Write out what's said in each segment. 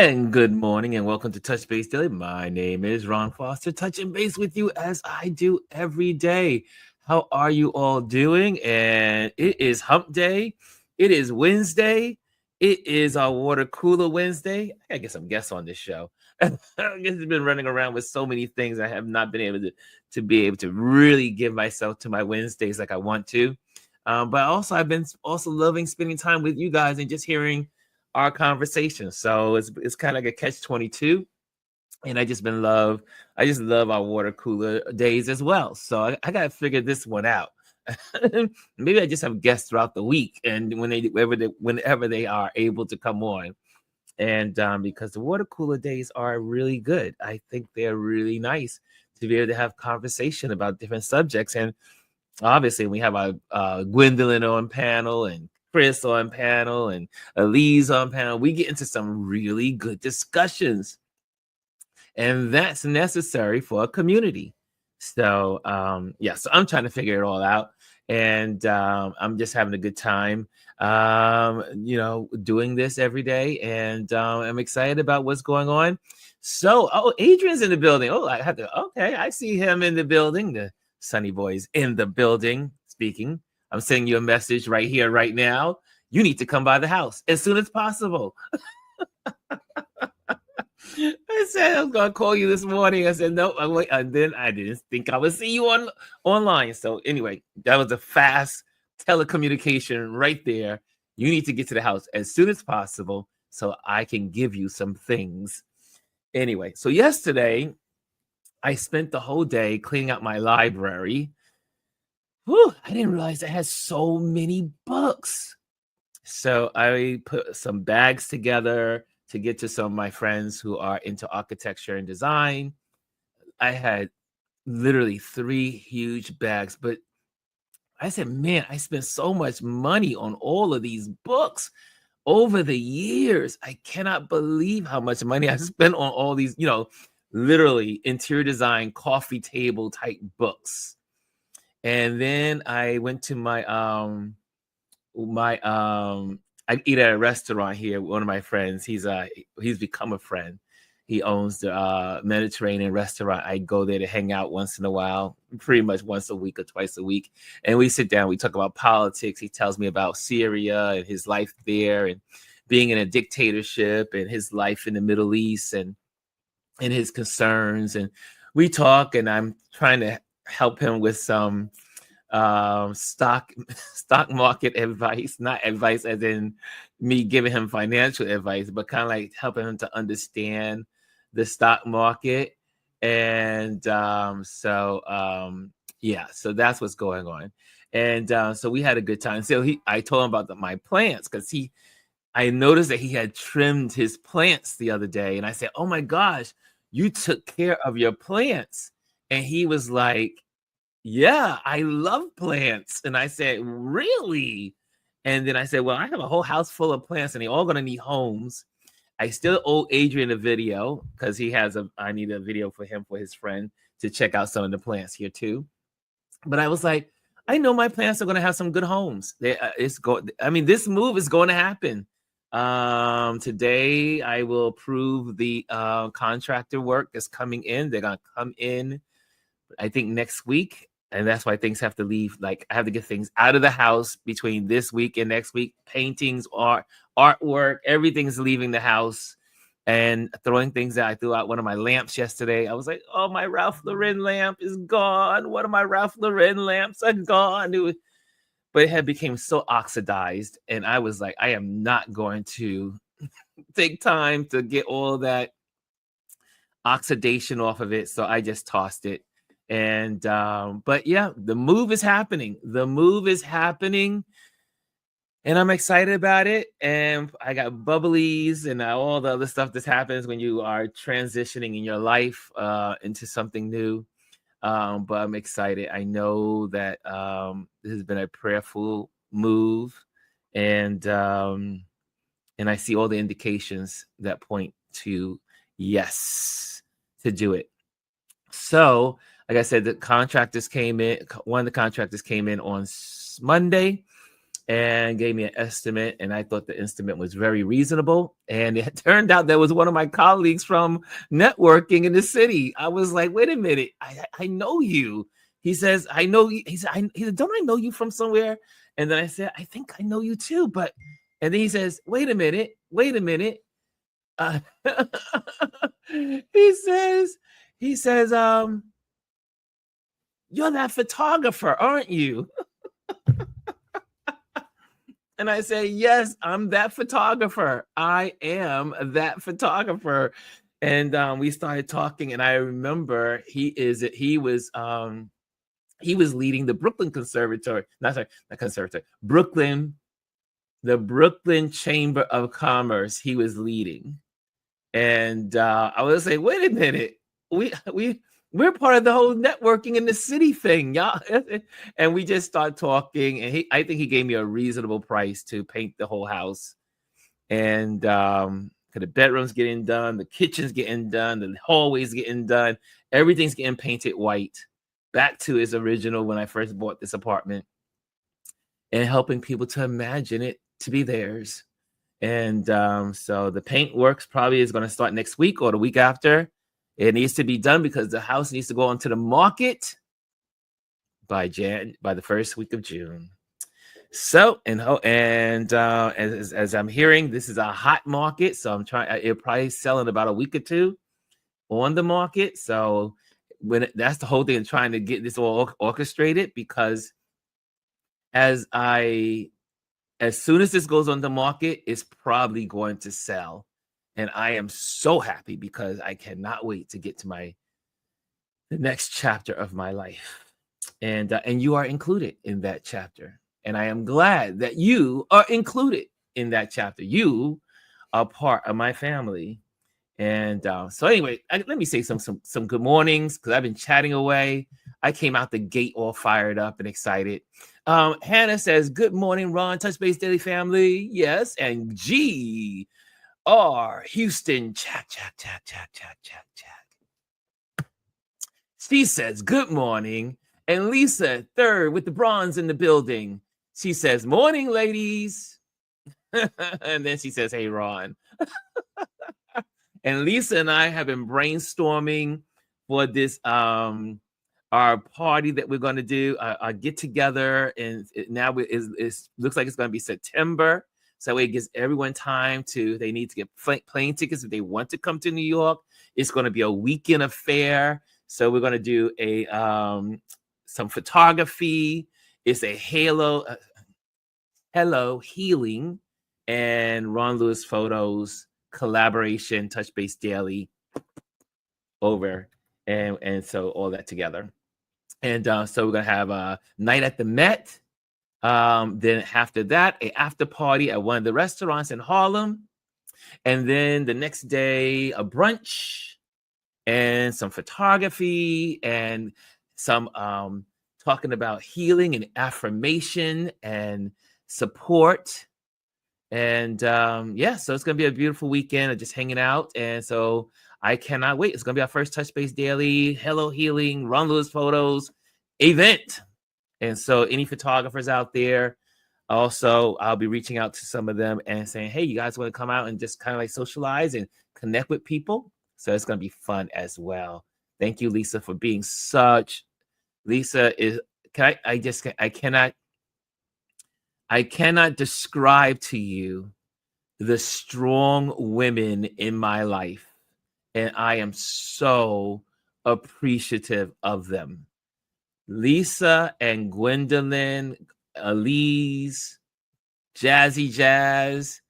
And good morning and welcome to Touch Base Daily. My name is Ron Foster, touching base with you as I do every day. How are you all doing? And it is hump day. It is Wednesday. It is our water cooler Wednesday. I gotta get some guests on this show. I guess I've been running around with so many things. I have not been able to really give myself to my Wednesdays like I want to. But also I've been also loving spending time with you guys and just hearing our conversation. So it's kind of like a catch-22. And I just love our water cooler days as well. So I gotta figure this one out. Maybe I just have guests throughout the week and whenever they are able to come on. And because the water cooler days are really good. I think they're really nice to be able to have conversation about different subjects. And obviously we have our Gwendolyn on panel and Chris on panel and Elise on panel. We get into some really good discussions, and that's necessary for a community. So so I'm trying to figure it all out, and I'm just having a good time doing this every day, and I'm excited about what's going on. So Adrian's in the building. I see him in the building. The Sunny Boy's in the building speaking. I'm sending you a message right here, right now. You need to come by the house as soon as possible. I said I was gonna call you this morning. I said no, and then I didn't think I would see you online. So anyway, that was a fast telecommunication right there. You need to get to the house as soon as possible so I can give you some things. Anyway, so yesterday I spent the whole day cleaning out my library. Whew, I didn't realize I had so many books. So I put some bags together to get to some of my friends who are into architecture and design. I had literally 3 huge bags, but I said, man, I spent so much money on all of these books over the years. I cannot believe how much money I spent on all these, literally interior design, coffee table type books. And then I went to I eat at a restaurant here. One of my friends, he's become a friend. He owns the Mediterranean restaurant. I go there to hang out once in a while, pretty much once a week or twice a week. And we sit down, we talk about politics. He tells me about Syria and his life there and being in a dictatorship and his life in the Middle East and his concerns. And we talk, and I'm trying to help him with some stock market advice, not advice as in me giving him financial advice, but kind of like helping him to understand the stock market. And so that's what's going on. And so we had a good time. So I told him about my plants because I noticed that he had trimmed his plants the other day, and I said, oh my gosh, you took care of your plants. And he was like, yeah, I love plants. And I said, really? And then I said, well, I have a whole house full of plants and they're all going to need homes. I still owe Adrian a video because I need a video for him, for his friend, to check out some of the plants here too. But I was like, I know my plants are going to have some good homes. This move is going to happen. Today I will approve the contractor work that's coming in. They're going to come in, I think, next week. And that's why things have to leave. Like, I have to get things out of the house between this week and next week. Paintings, artwork, everything's leaving the house and throwing things out. I threw out one of my lamps yesterday. I was like, oh, my Ralph Lauren lamp is gone. One of my Ralph Lauren lamps are gone. But it had become so oxidized. And I was like, I am not going to take time to get all that oxidation off of it. So I just tossed it. And but yeah, the move is happening. And I'm excited about it. And I got bubblies and all the other stuff that happens when you are transitioning in your life into something new. But I'm excited. I know that this has been a prayerful move, and I see all the indications that point to yes, to do it. So, like I said, one of the contractors came in on Monday, and gave me an estimate, and I thought the estimate was very reasonable. And it turned out that was one of my colleagues from networking in the city. I was like, wait a minute, I know you. He says, I know you. He said, don't I know you from somewhere? And then I said, I think I know you too. But and then he says, wait a minute. Uh, he says, you're that photographer, aren't you? And I say, yes, I'm that photographer. I am that photographer. And we started talking, and I remember he was leading the Brooklyn Conservatory, not conservatory, the Brooklyn Chamber of Commerce. He was leading, and I was like, wait a minute, we're part of the whole networking in the city thing, y'all. And we just start talking, and I think he gave me a reasonable price to paint the whole house. And the bedroom's getting done, the kitchen's getting done, the hallway's getting done, everything's getting painted white, back to its original when I first bought this apartment, and helping people to imagine it to be theirs. And so the paint works probably is going to start next week or the week after. It needs to be done because the house needs to go onto the market by the first week of June. So, as I'm hearing, this is a hot market. So I'm trying, it'll probably sell in about a week or two on the market. So that's the whole thing of trying to get this all orchestrated, because as soon as this goes on the market, it's probably going to sell. And I am so happy because I cannot wait to get to the next chapter of my life. And you are included in that chapter. And I am glad that you are included in that chapter. You are part of my family. And so anyway, let me say some good mornings, because I've been chatting away. I came out the gate all fired up and excited. Hannah says, good morning, Ron, Touch Base Daily family. Yes. And G.R. Houston, chat. She says, good morning. And Lisa, third, with the bronze in the building. She says, morning, ladies. And then she says, hey, Ron. And Lisa and I have been brainstorming for this, our party that we're going to do, our get together. And now it looks like it's going to be September. So it gives everyone time they need to get plane tickets if they want to come to New York. It's going to be a weekend affair. So we're going to do some photography. It's a Hello Healing and Ron Lewis Photos collaboration, Touch Base Daily over. And so all that together. And so we're going to have a night at the Met. Then after that, an after party at one of the restaurants in Harlem. And then the next day, a brunch and some photography and some talking about healing and affirmation and support. And so it's going to be a beautiful weekend of just hanging out. And so I cannot wait. It's going to be our first Touch Base Daily, Hello Healing, Ron Lewis Photos event. And so any photographers out there, also, I'll be reaching out to some of them and saying, hey, you guys want to come out and just kind of like socialize and connect with people? So it's going to be fun as well. Thank you, Lisa, for being Lisa is, I cannot describe to you the strong women in my life. And I am so appreciative of them. Lisa and Gwendolyn, Elise, Jazzy Jazz,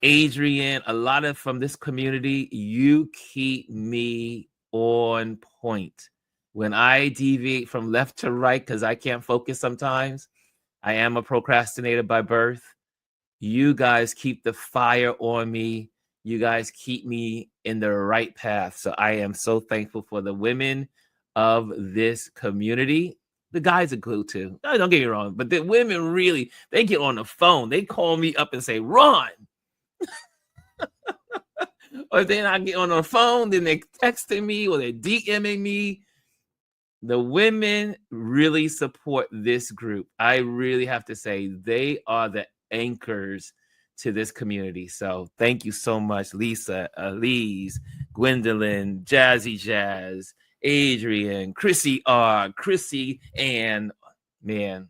Adrian, a lot of from this community, you keep me on point. When I deviate from left to right because I can't focus sometimes, I am a procrastinator by birth. You guys keep the fire on me. You guys keep me in the right path. So I am so thankful for the women of this community. The guys are cool too. No, don't get me wrong, but the women really, they get on the phone. They call me up and say, Ron. Or then I get on the phone, then they're texting me or they're DMing me. The women really support this group. I really have to say they are the anchors to this community. So thank you so much, Lisa, Elise, Gwendolyn, Jazzy Jazz, Adrian, Chrissy R, Chrissy, and man,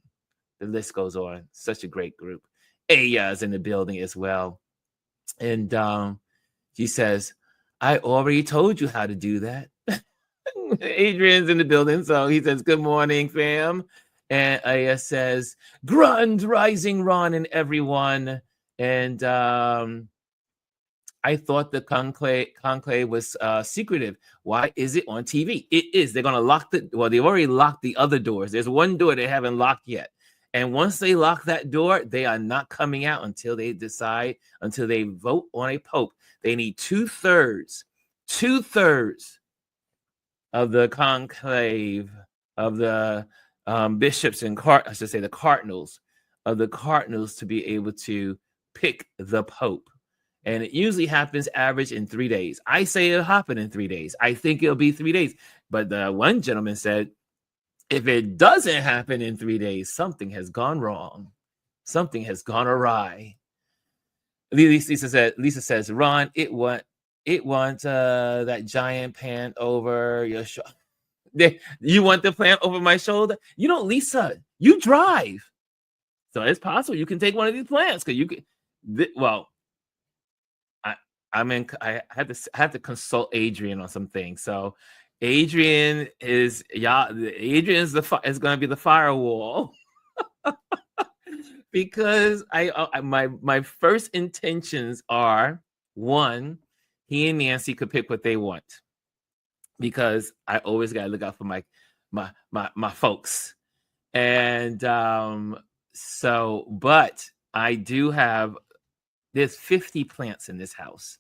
the list goes on. Such a great group. Aya's in the building as well. And she says, I already told you how to do that. Adrian's in the building, so he says, good morning, fam. And Aya says, Grund rising, Ron and everyone. And I thought the conclave was secretive. Why is it on TV? It is. They're going to lock they've already locked the other doors. There's one door they haven't locked yet. And once they lock that door, they are not coming out until they vote on a pope. They need two-thirds of the conclave of the bishops and the cardinals of the cardinals to be able to pick the pope. And it usually happens average in 3 days. I say it'll happen in 3 days. I think it'll be 3 days. But the one gentleman said, if it doesn't happen in 3 days, something has gone wrong. Something has gone awry. Lisa says, Ron, it wants that giant plant over your shoulder. You want the plant over my shoulder? You don't, Lisa. You drive, so it's possible you can take one of these plants because you can. Well, I have to consult Adrian on some things. So Adrian is going to be the firewall. Because my first intentions are, one, he and Nancy could pick what they want, because I always got to look out for my folks. And but I do have, there's 50 plants in this house.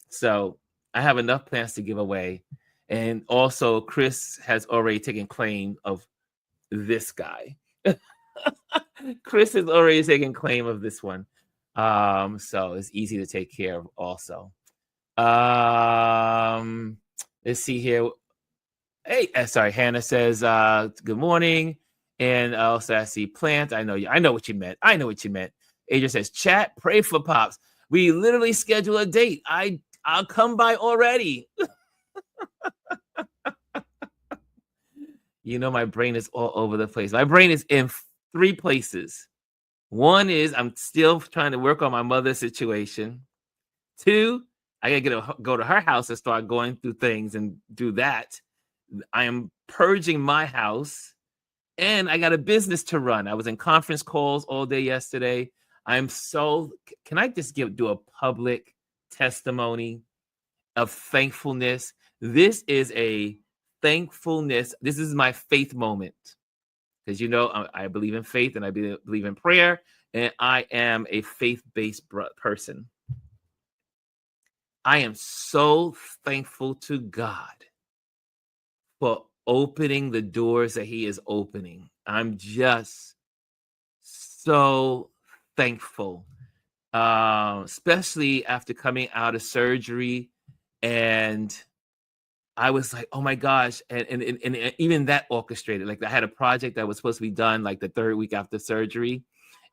So I have enough plants to give away. And also Chris has already taken claim of this guy. Chris has already taken claim of this one. So it's easy to take care of also. Let's see here. Hey, sorry, Hannah says, good morning. And also I see plant. I know what you meant. Adrian says, chat, pray for Pops. We literally schedule a date. I'll come by already. My brain is all over the place. My brain is in 3 places. One is I'm still trying to work on my mother's situation. 2, I gotta go to her house and start going through things and do that. I am purging my house, and I got a business to run. I was in conference calls all day yesterday. Can I just do a public testimony of thankfulness? This is a thankfulness. This is my faith moment. Because I believe in faith and I believe in prayer, and I am a faith-based person. I am so thankful to God for opening the doors that he is opening. I'm just so thankful, especially after coming out of surgery. And I was like, oh my gosh. And even that orchestrated, like I had a project that was supposed to be done like the 3rd week after surgery.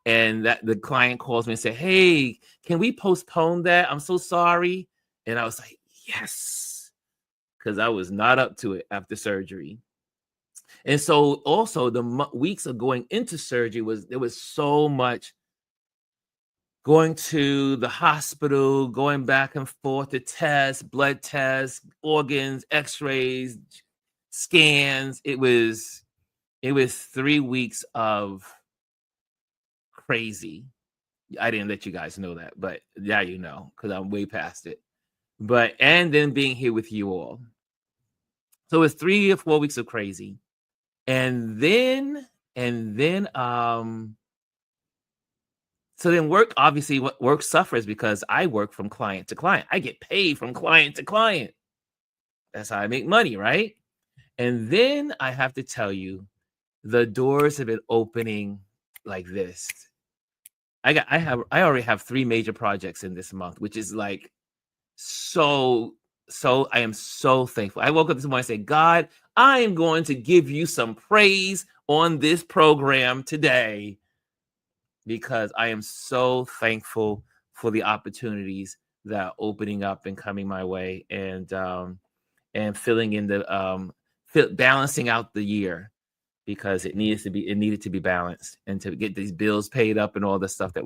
And that the client calls me and said, hey, can we postpone that? I'm so sorry. And I was like, yes, because I was not up to it after surgery. And so also the weeks of going into surgery there was so much going to the hospital, going back and forth to tests, blood tests, organs, x-rays, scans. It was 3 weeks of crazy. I didn't let you guys know that, but yeah, because I'm way past it. And then being here with you all. So it's 3 or 4 weeks of crazy. And then work suffers because I work from client to client. I get paid from client to client. That's how I make money, right? And then I have to tell you, the doors have been opening like this. I already have 3 major projects in this month, which is like so I am so thankful. I woke up this morning and said, God, I am going to give you some praise on this program today because I am so thankful for the opportunities that are opening up and coming my way, and filling in the balancing out the year, because it needed to be balanced, and to get these bills paid up and all the stuff that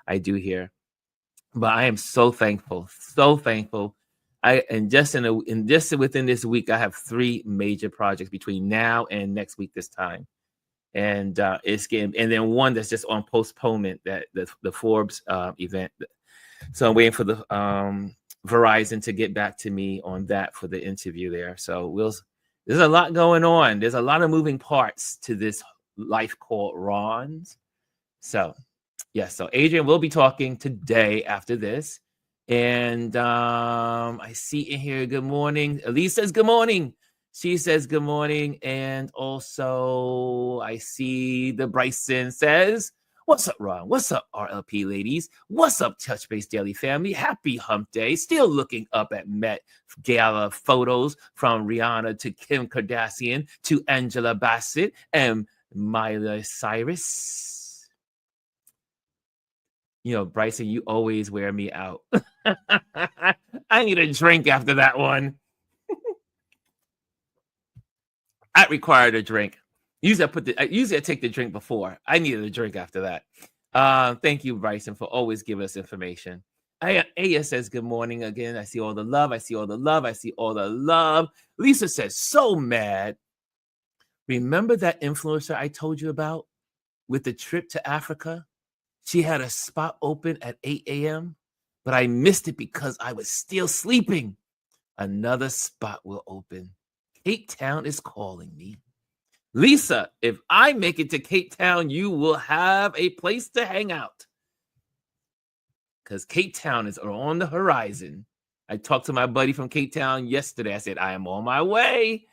I do here. But I am so thankful, so thankful. Just within this week, I have 3 major projects between now and next week this time, and it's getting, and then one that's just on postponement, that the Forbes event. So I'm waiting for the Verizon to get back to me on that for the interview there. So there's a lot going on. There's a lot of moving parts to this life called Ron's. So yes, so Adrian will be talking today after this. And I see in here, good morning. Elise says good morning. She says good morning. And also I see the Bryson says, what's up, Ron? What's up, RLP ladies? What's up, Touch Base Daily family? Happy hump day. Still looking up at Met Gala photos from Rihanna to Kim Kardashian to Angela Bassett and Miley Cyrus. You know, Bryson, you always wear me out. I need a drink after that one. I required a drink. Usually I take the drink before. I needed a drink after that. Thank you, Bryson, for always giving us information. Aya says good morning again. I see all the love. I see all the love. I see all the love. Lisa says, so mad. Remember that influencer I told you about with the trip to Africa? She had a spot open at 8 a.m., but I missed it because I was still sleeping. Another spot will open. Cape Town is calling me. Lisa, if I make it to Cape Town, you will have a place to hang out, because Cape Town is on the horizon. I talked to my buddy from Cape Town yesterday. I said, I am on my way.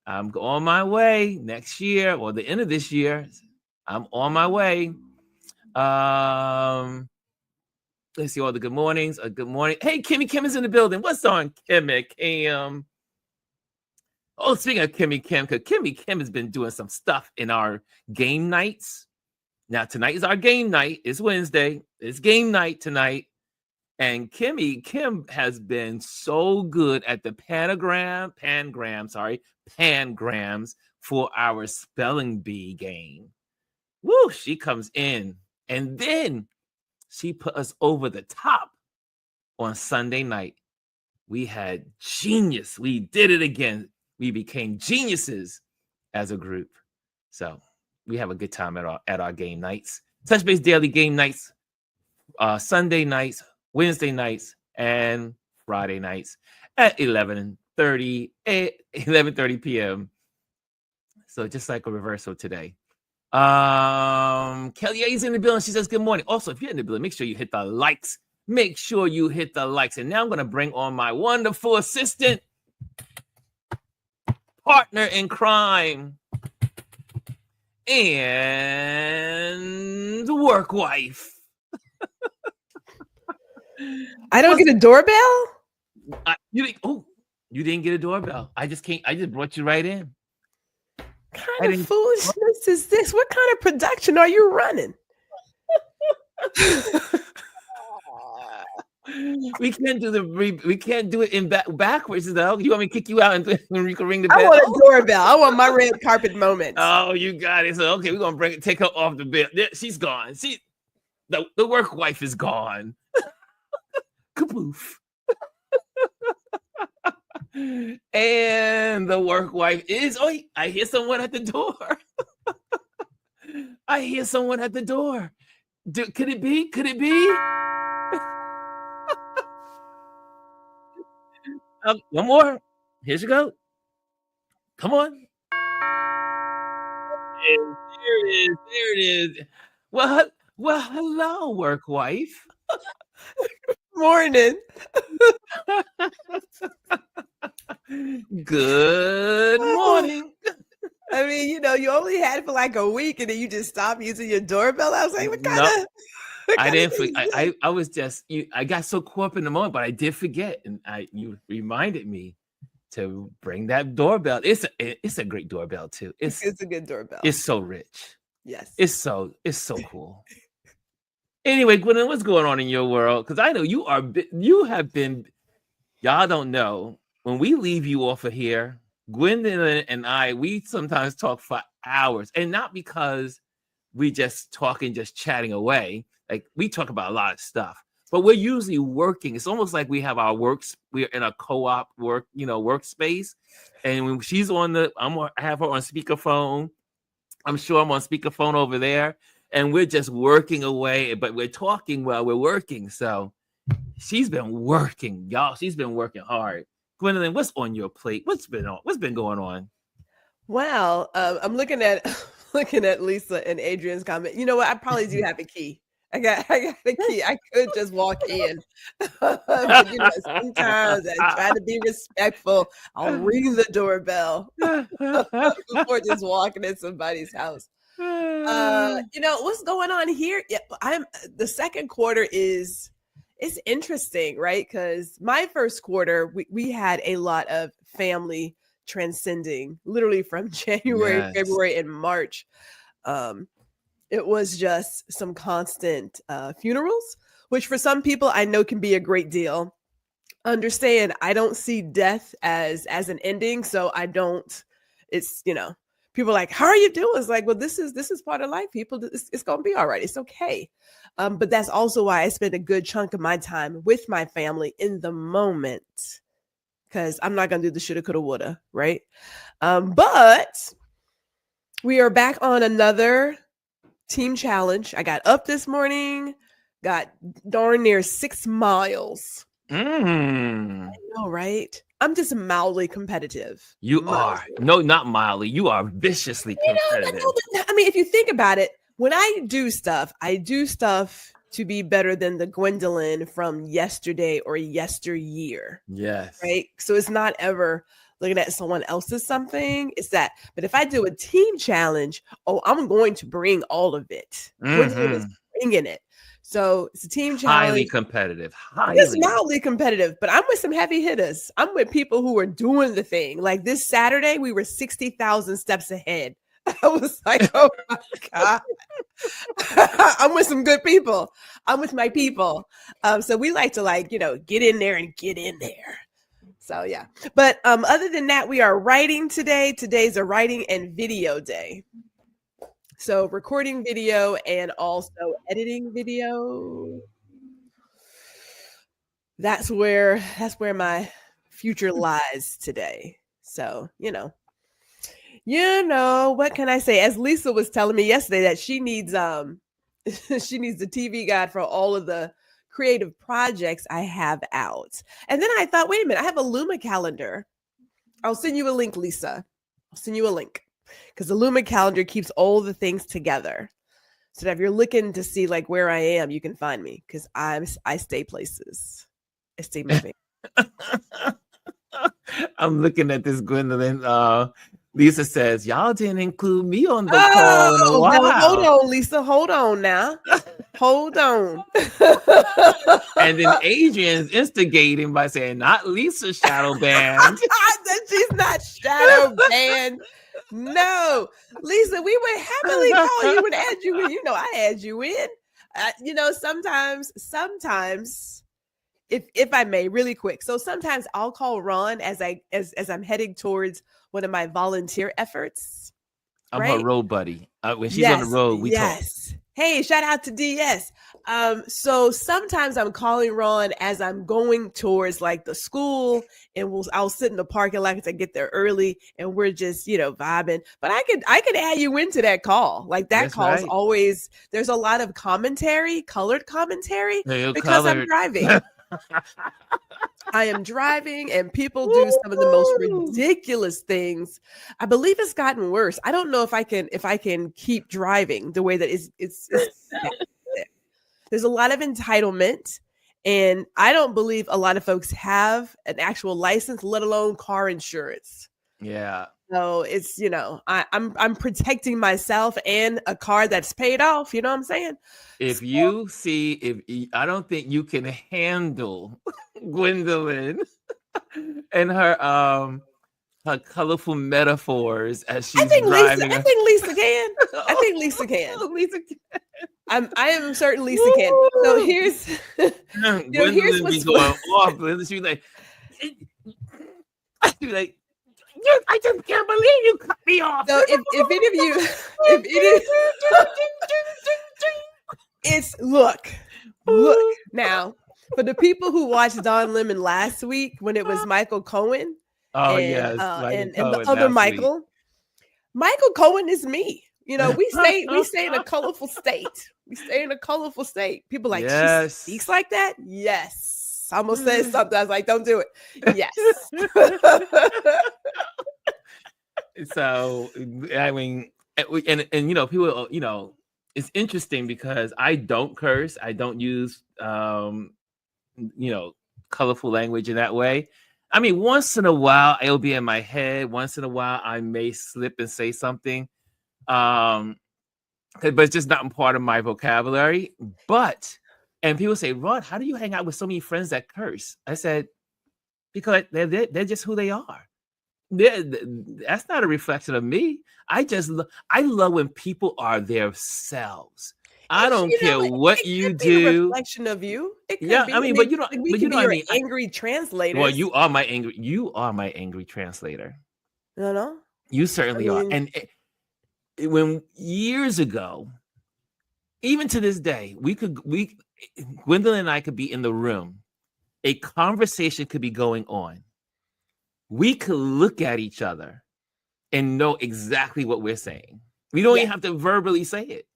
I'm on my way next year or the end of this year. I'm on my way. Let's see all the good mornings. Good morning. Hey, Kimmy Kim is in the building. What's on, Kimmy Kim? Oh, speaking of Kimmy Kim, because Kimmy Kim has been doing some stuff in our game nights. Now, tonight is our game night. It's Wednesday. It's game night tonight. And Kimmy Kim has been so good at the pangrams for our spelling bee game. Woo, she comes in. And then she put us over the top on Sunday night. We had genius. We did it again. We became geniuses as a group. So we have a good time at our game nights. Touch Base Daily game nights, Sunday nights, Wednesday nights, and Friday nights at 11:30 p.m. So just like a reversal today. Kelly A's in the building. She says good morning. Also, if you're in the building, make sure you hit the likes. Make sure you hit the likes. And now I'm going to bring on my wonderful assistant, partner in crime, and work wife. I don't get a doorbell? You didn't get a doorbell. I just brought you right in. What kind of foolishness is this? What kind of production are you running? We can't do it in backwards though. You want me to kick you out and we can ring the bell? I want a doorbell. I want my red carpet moment. Oh, you got it. So okay, we're gonna take her off the bed. She's gone. The work wife is gone. Kaboof. And the work wife is. Oh, I hear someone at the door. I hear someone at the door. Could it be? Could it be? One more. Here you go. Come on. There it is. Well, hello, work wife. Morning. Good morning. I mean, you only had it for like a week and then you just stopped using your doorbell. I was like, what kind I didn't. I was just. I got so caught up in the moment, but I did forget, and you reminded me to bring that doorbell. It's a great doorbell too. It's a good doorbell. It's so rich. Yes. It's so cool. Anyway, Gwendolyn, what's going on in your world? Because I know you have been. Y'all don't know, when we leave you off of here, Gwendolyn and I, we sometimes talk for hours, and not because we just talking, just chatting away. Like, we talk about a lot of stuff, but we're usually working. It's almost like we have our works. We're in a co-op workspace, and when she's I have her on speakerphone. I'm sure I'm on speakerphone over there, and we're just working away, but we're talking while we're working. So she's been working, y'all. She's been working hard. Gwendolyn, what's on your plate? What's been going on? Well, I'm looking at Lisa and Adrian's comment. You know what? I probably do have a key. I got a key. I could just walk in. But sometimes I try to be respectful. I'll ring the doorbell before just walking in somebody's house. What's going on here? Yeah, the second quarter it's interesting, right? Because my first quarter, we had a lot of family transcending, literally from January, yes, February, and March. It was just some constant funerals, which for some people I know can be a great deal. Understand, I don't see death as an ending, so I don't. It's people are like, how are you doing? It's like, well, this is part of life. People, it's gonna be all right. It's okay. But that's also why I spend a good chunk of my time with my family in the moment, because I'm not gonna do the shoulda, coulda, woulda, right? But we are back on another team challenge. I got up this morning, got darn near 6 miles. I know, right? I'm just mildly competitive. You are. No, not mildly. You are viciously competitive. I mean, if you think about it, when I do stuff to be better than the Gwendolyn from yesterday or yesteryear. Yes. Right? So it's not ever looking at someone else's something. It's that. But if I do a team challenge, I'm going to bring all of it. Gwendolyn is bringing it. So it's a team challenge. Highly competitive. It's mildly competitive, but I'm with some heavy hitters. I'm with people who are doing the thing. Like this Saturday, we were 60,000 steps ahead. I was like, oh my God. I'm with some good people. I'm with my people. So we like to get in there and get in there. So yeah. But other than that, we are writing today. Today's a writing and video day. So recording video and also editing video. That's where my future lies today. So, what can I say? As Lisa was telling me yesterday that she needs the TV guide for all of the creative projects I have out. And then I thought, wait a minute, I have a Luma calendar. I'll send you a link, Lisa. I'll send you a link. Because the Luma calendar keeps all the things together. So that if you're looking to see where I am, you can find me. Because I stay places. I stay moving. I'm looking at this, Gwendolyn. Lisa says, y'all didn't include me on the call in a while. No, hold on, Lisa. Hold on now. Hold on. And then Adrian's instigating by saying, not Lisa shadow banned. She's not shadow banned. No, Lisa, we would happily call you and add you in. I add you in. Sometimes, if I may, really quick. So sometimes I'll call Ron as I'm heading towards one of my volunteer efforts. I'm her road buddy. When she's on the road, we talk. Hey, shout out to DS. So sometimes I'm calling Ron as I'm going towards the school, and I'll sit in the parking lot because I get there early, and we're just vibing. But I could add you into that call. That call's right. Always there's a lot of commentary, colored commentary, because I'm driving. I am driving, and people do some of the most ridiculous things. I believe it's gotten worse. I don't know if I can keep driving the way that it's there's a lot of entitlement, and I don't believe a lot of folks have an actual license, let alone car insurance. Yeah. So it's, I'm protecting myself and a car that's paid off. You know what I'm saying? If you see, I don't think you can handle Gwendolyn and her colorful metaphors as I she's think Lisa. driving. I think Lisa can. I think Lisa can. Lisa, I am certain Lisa can. So here's, here's Gwendolyn be what's going off. She's like, I just can't believe you cut me off. So if any of you, if any, it's look now for the people who watched Don Lemon last week when it was Michael Cohen. Oh and, yes, and the other Michael. Michael Cohen is me. We stay in a colorful state. We stay in a colorful state. People like, yes. She speaks like that? Yes. I almost said something. I was like, don't do it. Yes. So, I mean, and people, it's interesting because I don't curse. I don't use, colorful language in that way. I mean, once in a while, it'll be in my head. Once in a while, I may slip and say something. But it's just not part of my vocabulary. And people say, Rod, how do you hang out with so many friends that curse? I said, because they're just who they are. That's not a reflection of me. I love when people are themselves. I don't care what you do. A reflection of you. It could be. I mean, but you know, we can be your angry translator. Well, you are my angry translator. No. You certainly are. And when years ago, even to this day, Gwendolyn and I could be in the room. A conversation could be going on. We could look at each other and know exactly what we're saying. We don't even have to verbally say it.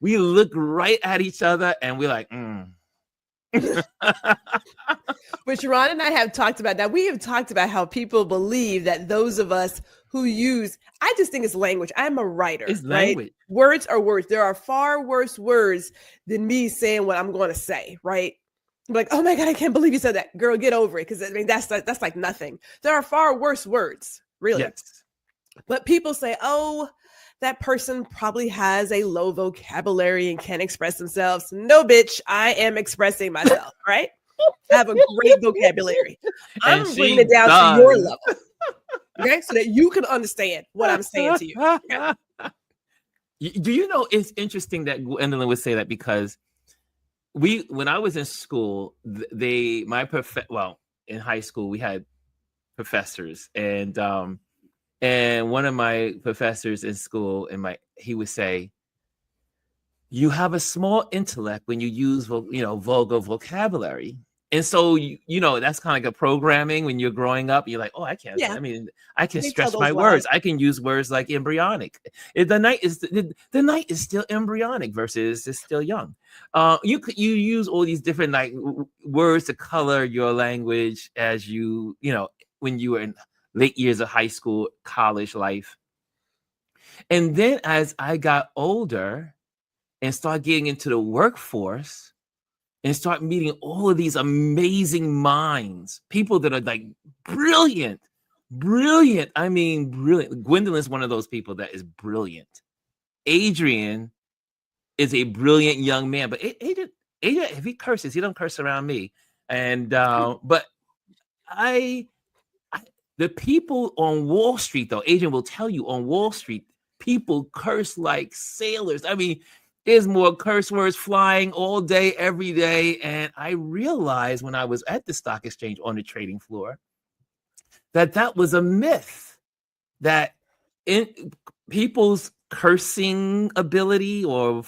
We look right at each other and we're like, Which Ron and I have talked about. Now, we have talked about how people believe that those of us who I just think it's language. I'm a writer. It's language. Right? Words are words. There are far worse words than me saying what I'm going to say, right? I'm like, oh my God, I can't believe you said that. Girl, get over it. Because I mean, that's like nothing. There are far worse words, really. Yes. But people say, oh, that person probably has a low vocabulary and can't express themselves. No, bitch, I am expressing myself, right? I have a great vocabulary. I'm bringing it down to your level, okay? So that you can understand what I'm saying to you. Okay? Do you know, it's interesting that Gwendolyn would say that because when I was in school, in high school, we had professors and one of my professors in school, he would say, you have a small intellect when you use, vulgar vocabulary. And so, that's kind of like a programming when you're growing up. You're like, oh, I can't. Yeah. I mean, I can stretch my words. I can use words like embryonic. The night is still embryonic versus it's still young. You use all these different words to color your language as when you were in late years of high school, college life. And then as I got older and started getting into the workforce and start meeting all of these amazing minds, people that are like brilliant. I mean, brilliant. Gwendolyn is one of those people that is brilliant. Adrian is a brilliant young man, but Adrian, if he curses, he don't curse around me. And, but the people on Wall Street, though, Adrian will tell you on Wall Street, people curse like sailors. I mean, there's more curse words flying all day, every day. And I realized when I was at the stock exchange on the trading floor that was a myth, that in people's cursing ability or,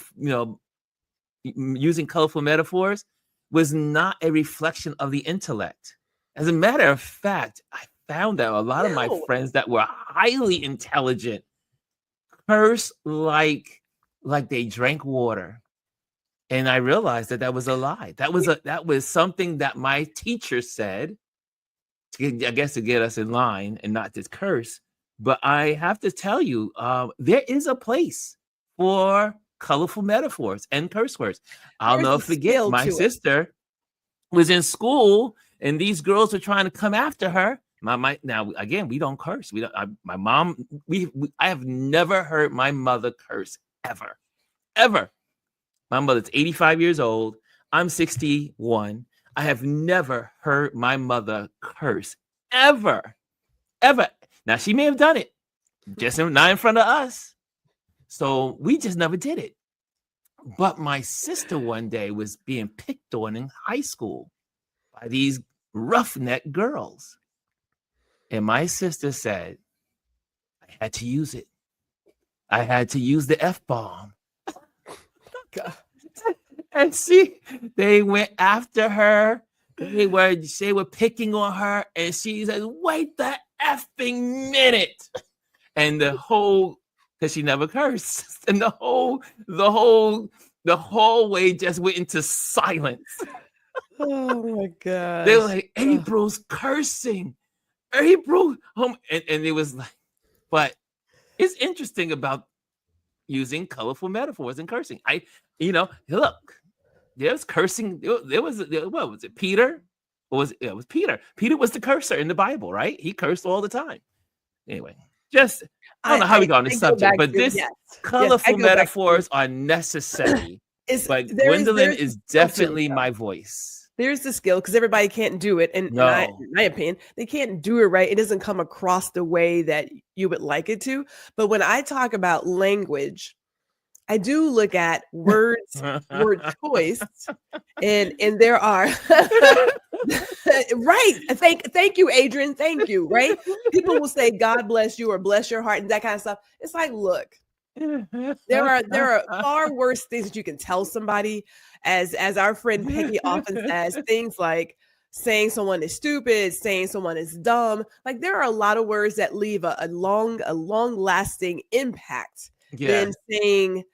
using colorful metaphors was not a reflection of the intellect. As a matter of fact, I found that a lot of my friends that were highly intelligent curse like they drank water. And I realized that was a lie. That was something that my teacher said, I guess to get us in line and not to curse. But I have to tell you, there is a place for colorful metaphors and curse words. I'll never forget, my sister was in school and these girls were trying to come after her. My now again, we don't curse. We don't. My mom. I have never heard my mother curse ever, ever. My mother's 85 years old. I'm 61. I have never heard my mother curse ever, ever. Now she may have done it, just not in front of us. So we just never did it. But my sister one day was being picked on in high school by these roughneck girls. And my sister said, I had to use it. I had to use the F-bomb. And they went after her. They were picking on her. And she said, wait the effing minute. And because she never cursed. And the hallway just went into silence. Oh my God. They were like, April's cursing. April. And it was like, but it's interesting about using colorful metaphors and cursing. Look, there's cursing. There was what was it? Peter? It was Peter. Peter was the cursor in the Bible, right? He cursed all the time. Anyway, I don't know how we got on this subject, but colorful metaphors are necessary. But Gwendolyn is definitely my voice. There's the skill because everybody can't do it. And in my opinion, they can't do it right. It doesn't come across the way that you would like it to. But when I talk about language, I do look at word choice, and there are right. Thank you, Adrian. Thank you. Right. People will say, God bless you or bless your heart and that kind of stuff. It's like, look, there are far worse things that you can tell somebody, as our friend Peggy often says, things like saying someone is stupid, saying someone is dumb. Like there are a lot of words that leave a long lasting impact than saying,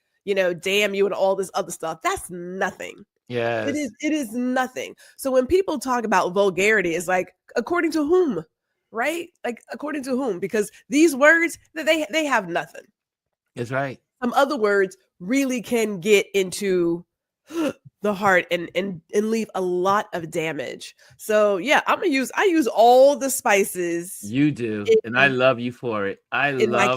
damn you and all this other stuff. That's nothing. Yeah, it is nothing. So when people talk about vulgarity, it's like, according to whom, right? Like according to whom? Because these words they have nothing. That's right. Some other words really can get into the heart and leave a lot of damage. So yeah, I use all the spices. You do, and I love you for it. My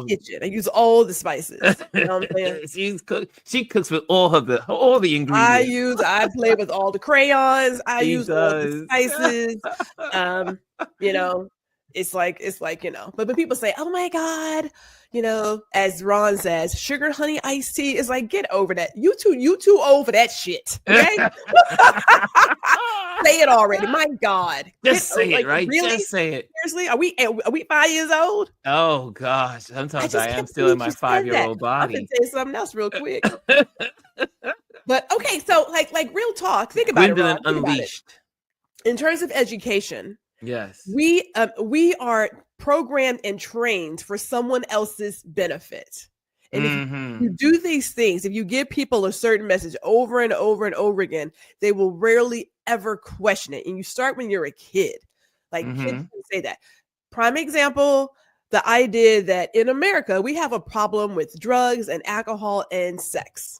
kitchen. I use all the spices. You know what I'm saying? She cooks with all the ingredients. I play with all the crayons. I use all the spices. It's like, but when people say, oh my God, as Ron says, sugar honey iced tea, is like, get over that. You too old for that shit. Okay. Say it already. My God. Just say it, right? Really? Just say it. Seriously? Are we 5 years old? Oh gosh. Sometimes I am still in my 5-year-old body. I'm gonna tell you something else real quick. But okay, so like real talk. Think about Gwendolyn it, Ron. Unleashed. In terms of education. Yes. We are programmed and trained for someone else's benefit. And if you do these things, if you give people a certain message over and over and over again, they will rarely ever question it. And you start when you're a kid. Like kids can say that. Prime example, the idea that in America, we have a problem with drugs and alcohol and sex.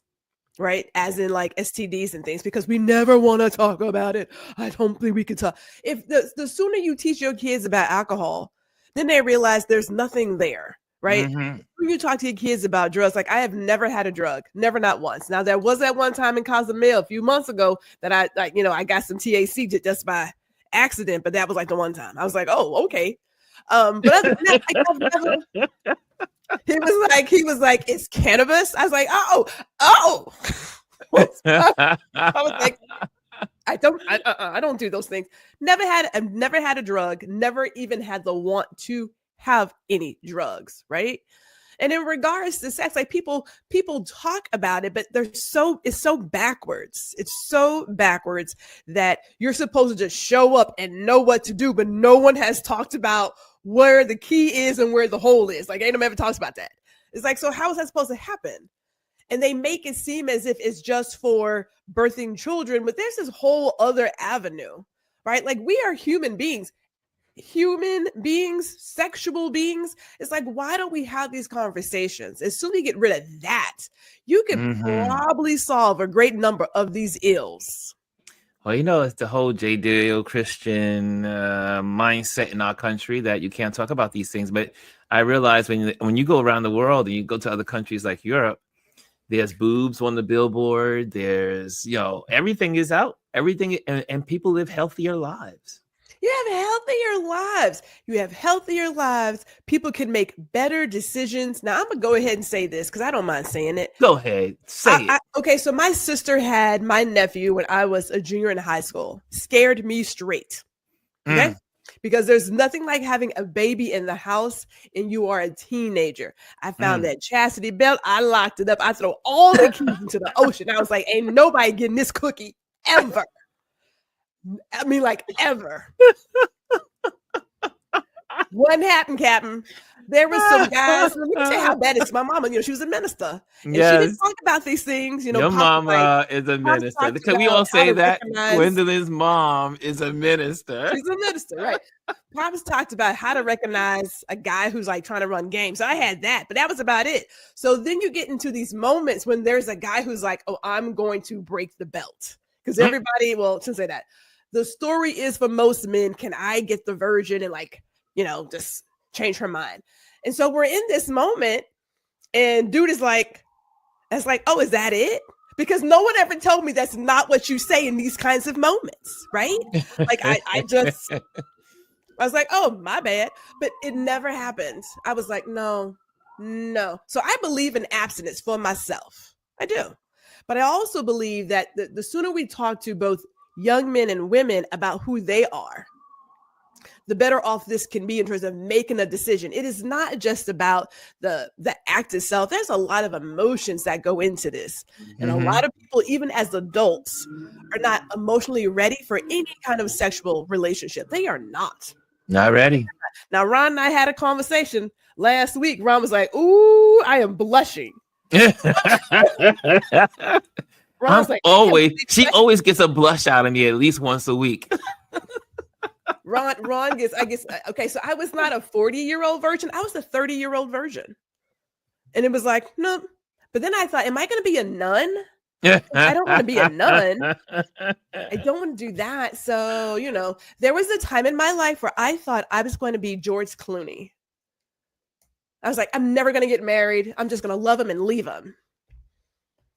Right? As in like STDs and things, because we never want to talk about it. I don't think we can talk. If the sooner you teach your kids about alcohol, then they realize there's nothing there. Right? When you talk to your kids about drugs, like I have never had a drug, never, not once. Now there was that one time in Cozumel a few months ago that I got some THC just by accident, but that was like the one time. I was like, oh, okay. But other than that, I've never. He was like, it's cannabis. I was like, oh. I was like, I don't do those things. I've never had a drug, never even had the want to have any drugs, right? And in regards to sex, like people talk about it, but it's so backwards. It's so backwards that you're supposed to just show up and know what to do, but no one has talked about where the key is and where the hole is. Like ain't no ever talks about that. It's like, so how is that supposed to happen? And they make it seem as if it's just for birthing children, but there's this whole other avenue, right? Like we are human beings, sexual beings. It's like, why don't we have these conversations? As soon as you get rid of that, you can probably solve a great number of these ills. Well, it's the whole Judeo-Christian mindset in our country that you can't talk about these things. But I realize when you go around the world and you go to other countries like Europe, there's boobs on the billboard. There's, everything is out. Everything, and people live healthier lives. You have healthier lives. You have healthier lives. People can make better decisions. Now, I'm going to go ahead and say this because I don't mind saying it. Go ahead. Say it. Okay, so my sister had my nephew when I was a junior in high school. Scared me straight. Okay? Because there's nothing like having a baby in the house and you are a teenager. I found that chastity belt. I locked it up. I throw all the keys into the ocean. I was like, ain't nobody getting this cookie ever. I mean, like ever. What happened, Captain? There were some guys. Let me tell you how bad it's. My mama, she was a minister, and she didn't talk about these things. Your mama is a minister. Can we all say that? Gwendolyn's mom is a minister. She's a minister, right? Pops talked about how to recognize a guy who's like trying to run games. So I had that, but that was about it. So then you get into these moments when there's a guy who's like, "Oh, I'm going to break the belt," because everybody. Well, shouldn't say that. The story is for most men, can I get the virgin and just change her mind? And so we're in this moment and dude is like, oh, is that it? Because no one ever told me that's not what you say in these kinds of moments, right? Like I was like, oh, my bad. But it never happened. I was like, no. So I believe in abstinence for myself. I do. But I also believe that the sooner we talk to both young men and women about who they are, the better off this can be in terms of making a decision. It is not just about the act itself. There's a lot of emotions that go into this. And a lot of people, even as adults, are not emotionally ready for any kind of sexual relationship. They are not. Not ready. Now, Ron and I had a conversation last week. Ron was like, ooh, I am blushing. She always gets a blush out of me at least once a week. Ron gets, I guess, okay, so I was not a 40-year-old virgin. I was a 30-year-old virgin. And it was like, no. But then I thought, am I going to be a nun? I don't want to be a nun. I don't want to do that. So, there was a time in my life where I thought I was going to be George Clooney. I was like, I'm never going to get married. I'm just going to love him and leave him.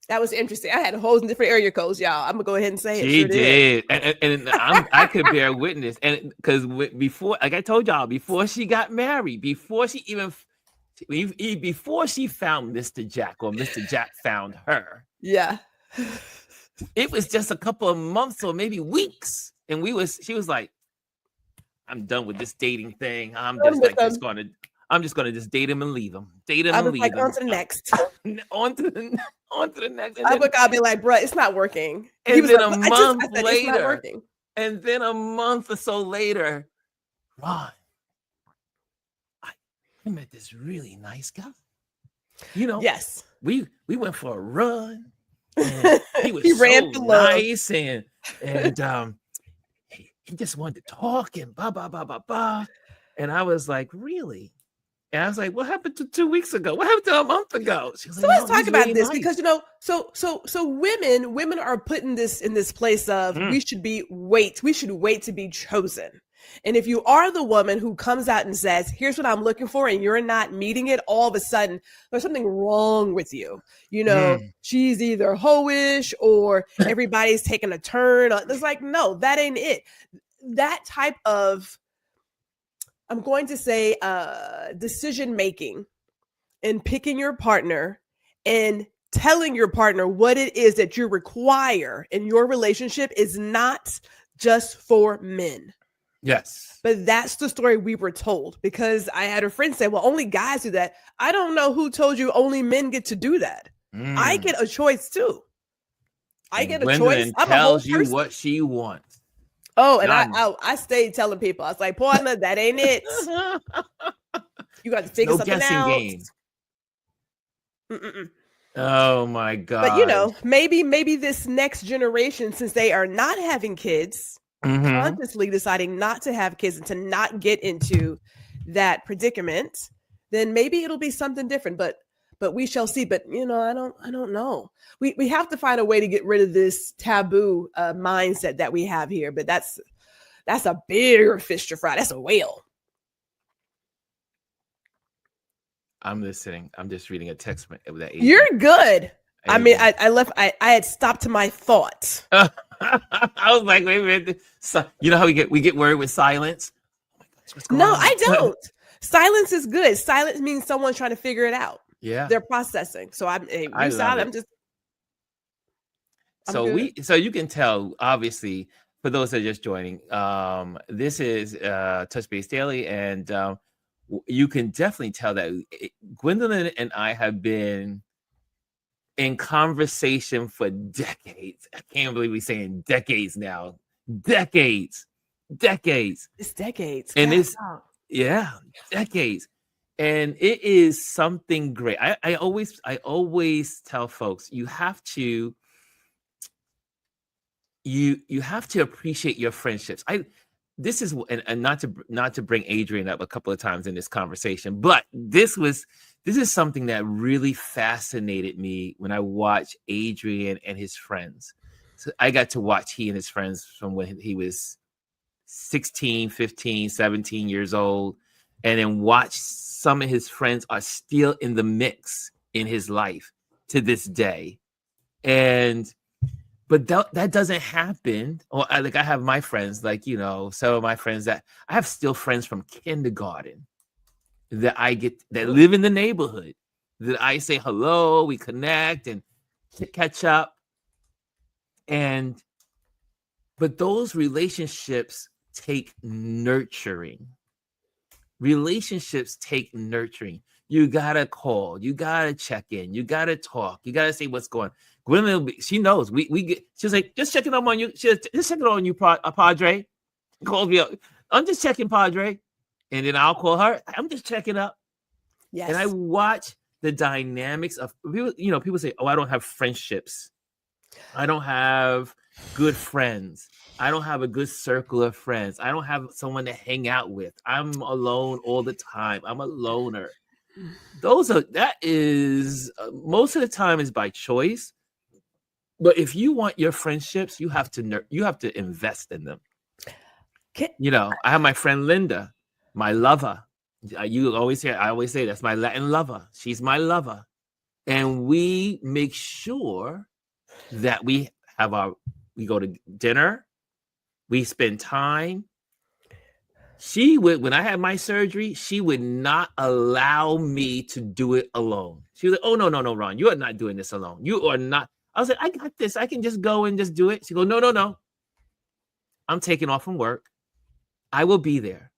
That was interesting. I had a whole different area codes, y'all. I'm gonna go ahead and say it. She did, and I could bear witness. And because before, like I told y'all, before she got married, before she found Mr. Jack or Mr. Jack found her, it was just a couple of months or maybe weeks, and she was like, "I'm done with this dating thing. I'm just gonna just date him and leave him. On to the next. on to the next. And I'll be like, bruh, it's not working. And then a month later, and then a month or so later, Ron, I met this really nice guy. Yes. We went for a run. And he was nice and he just wanted to talk and blah blah blah blah blah. And I was like, really? And I was like, what happened to 2 weeks ago? What happened to a month ago? So let's talk about this because, so women are put in this place of we should wait to be chosen. And if you are the woman who comes out and says, here's what I'm looking for, and you're not meeting it, all of a sudden there's something wrong with you. She's either hoish or everybody's taking a turn. It's like, no, that ain't it. That type of, I'm going to say, decision making and picking your partner and telling your partner what it is that you require in your relationship is not just for men. Yes. But that's the story we were told, because I had a friend say, well, only guys do that. I don't know who told you only men get to do that. I get a choice too. I get a choice. I'm tells you what she wants. Oh, and I stayed telling people, I was like, partner, that ain't it. You got to figure something out. Game. Oh my God. But maybe this next generation, since they are not having kids, consciously deciding not to have kids and to not get into that predicament, then maybe it'll be something different. But but we shall see. But I don't know. We have to find a way to get rid of this taboo mindset that we have here. But that's a bigger fish to fry. That's a whale. I'm listening. I'm just reading a text with that. Adrian. You're good. I mean, I left. I had stopped to my thoughts. I was like, wait a minute. So, you know how we get worried with silence? Oh my gosh, what's going on? I don't. Silence is good. Silence means someone's trying to figure it out. Yeah, they're processing. So I'm silent. I'm just. So you can tell, obviously, for those that are just joining, this is Touch Base Daily, and you can definitely tell that Gwendolyn and I have been in conversation for decades. I can't believe we're saying decades now. Decades. It's decades. And it's decades. And it is something great. I always tell folks, you have to appreciate your friendships. This is, and not to bring Adrian up a couple of times in this conversation, but this is something that really fascinated me when I watched Adrian and his friends. So I got to watch he and his friends from when he was 16, 15, 17 years old, and then watch some of his friends are still in the mix in his life to this day. But that doesn't happen. Or I have my friends, some of my friends that I have still friends from kindergarten that I get that live in the neighborhood that I say hello, we connect and catch up. But those relationships take nurturing. Relationships take nurturing. You gotta call, you gotta check in, you gotta talk, you gotta say what's going on. Gwendolyn, she knows. She's like, just checking up on you. She's just checking on you, Padre. Calls me up. I'm just checking, Padre. And then I'll call her. I'm just checking up. Yes. And I watch the dynamics of people. People say, "Oh, I don't have friendships. I don't have good friends. I don't have a good circle of friends. I don't have someone to hang out with. I'm alone all the time. I'm a loner." That is most of the time is by choice. But if you want your friendships, you have to invest in them. I have my friend Linda, my lover. I always say that's my Latin lover. She's my lover. And we make sure that we go to dinner, we spend time. When I had my surgery, she would not allow me to do it alone. She was like, "Oh, no, Ron, you are not doing this alone. You are not." I was like, "I got this. I can just go and just do it." She goes, No. I'm taking off from work. I will be there.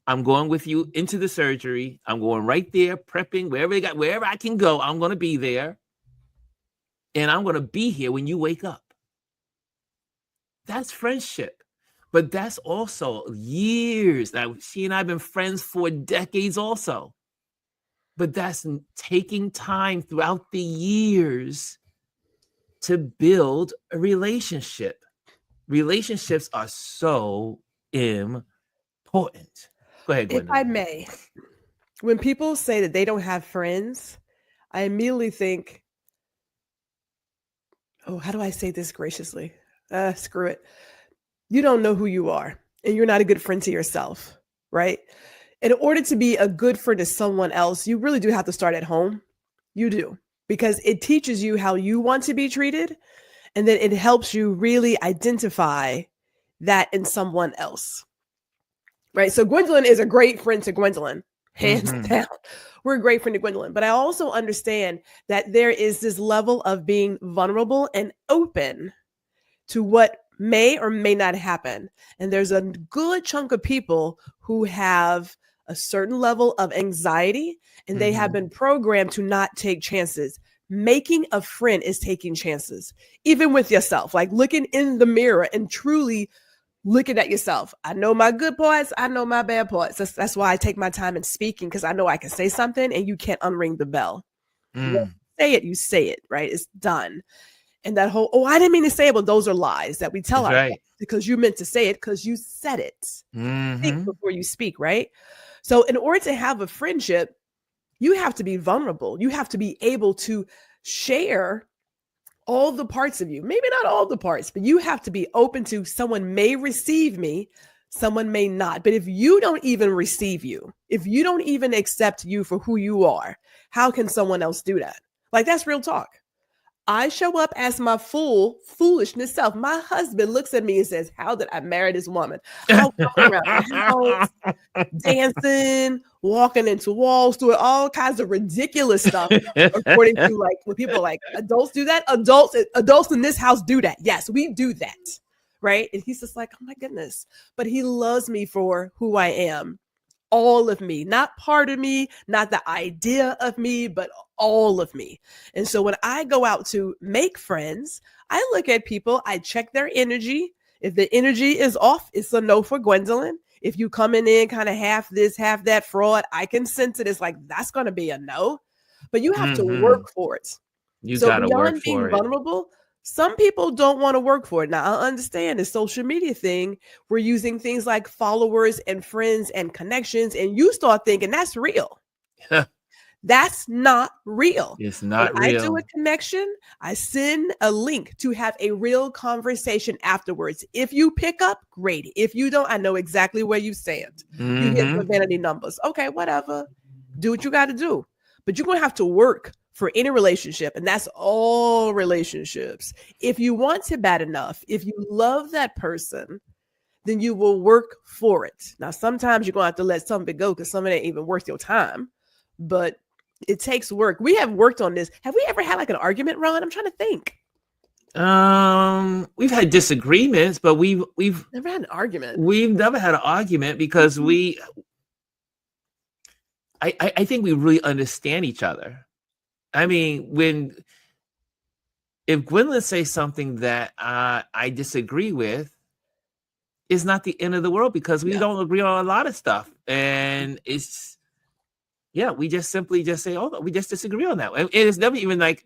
I'm going with you into the surgery. I'm going right there, prepping, wherever I can go. I'm going to be there. And I'm going to be here when you wake up. That's friendship. But that's also years. Now, she and I have been friends for decades also. But that's taking time throughout the years to build a relationship. Relationships are so important. Go ahead, Gwendolyn. If I may, when people say that they don't have friends, I immediately think, oh, how do I say this graciously? Screw it. You don't know who you are, and you're not a good friend to yourself, right? In order to be a good friend to someone else, you really do have to start at home. You do, because it teaches you how you want to be treated, and then it helps you really identify that in someone else, right? So Gwendolyn is a great friend to Gwendolyn, hands down. We're a great friend to Gwendolyn, but I also understand that there is this level of being vulnerable and open to what may or may not happen. And there's a good chunk of people who have a certain level of anxiety, and they have been programmed to not take chances. Making a friend is taking chances, even with yourself, like looking in the mirror and truly looking at yourself. I know my good parts. I know my bad parts. That's why I take my time in speaking, because I know I can say something and you can't unring the bell. You say it, right? It's done. And that whole, I didn't mean to say it, but those are lies that we tell ourselves because you meant to say it because you said it. Think before you speak, right? So in order to have a friendship, You have to be vulnerable. You have to be able to share all the parts of you. Maybe not all the parts, but you have to be open to someone may receive me, someone may not. But if you don't even receive you, if you don't even accept you for who you are, how can someone else do that? Like, that's real talk. I show up as my full foolishness self. My husband looks at me and says, "How did I marry this woman?" I'll come around the house, dancing, walking into walls, doing all kinds of ridiculous stuff. According to, like, when people are like, adults do that. Adults in this house do that. Yes, we do that, right? And he's just like, "Oh my goodness!" But he loves me for who I am, all of me, not part of me, not the idea of me, but all of me. And so when I go out to make friends, I look at people, I check their energy. If the energy is off, it's a no for Gwendolyn. If you coming in kind of half this, half that fraud, I can sense it. It's like, that's going to be a no. But you have to work for it. You So gotta work beyond being for it. vulnerable, some people don't want to work for it. Now, I understand the social media thing. We're using things like followers and friends and connections, and you start thinking that's real. That's not real. It's not when real. I do a connection, I send a link to have a real conversation afterwards. If you pick up, great. If you don't, I know exactly where you stand. You hit the vanity numbers. Okay, whatever. Do what you got to do. But you're going to have to work for any relationship, and that's all relationships. If you want it bad enough, if you love that person, then you will work for it. Now, sometimes you're going to have to let something go because some of it ain't even worth your time, but it takes work. We have worked on this. Have we ever had like an argument, Ron? I'm trying to think. We've had disagreements, but we've never had an argument. We've never had an argument because I think we really understand each other. I mean, if Gwendolyn says something that I disagree with, it's not the end of the world because we don't agree on a lot of stuff, and it's we just simply just say, "Oh, we just disagree on that." And it's never even like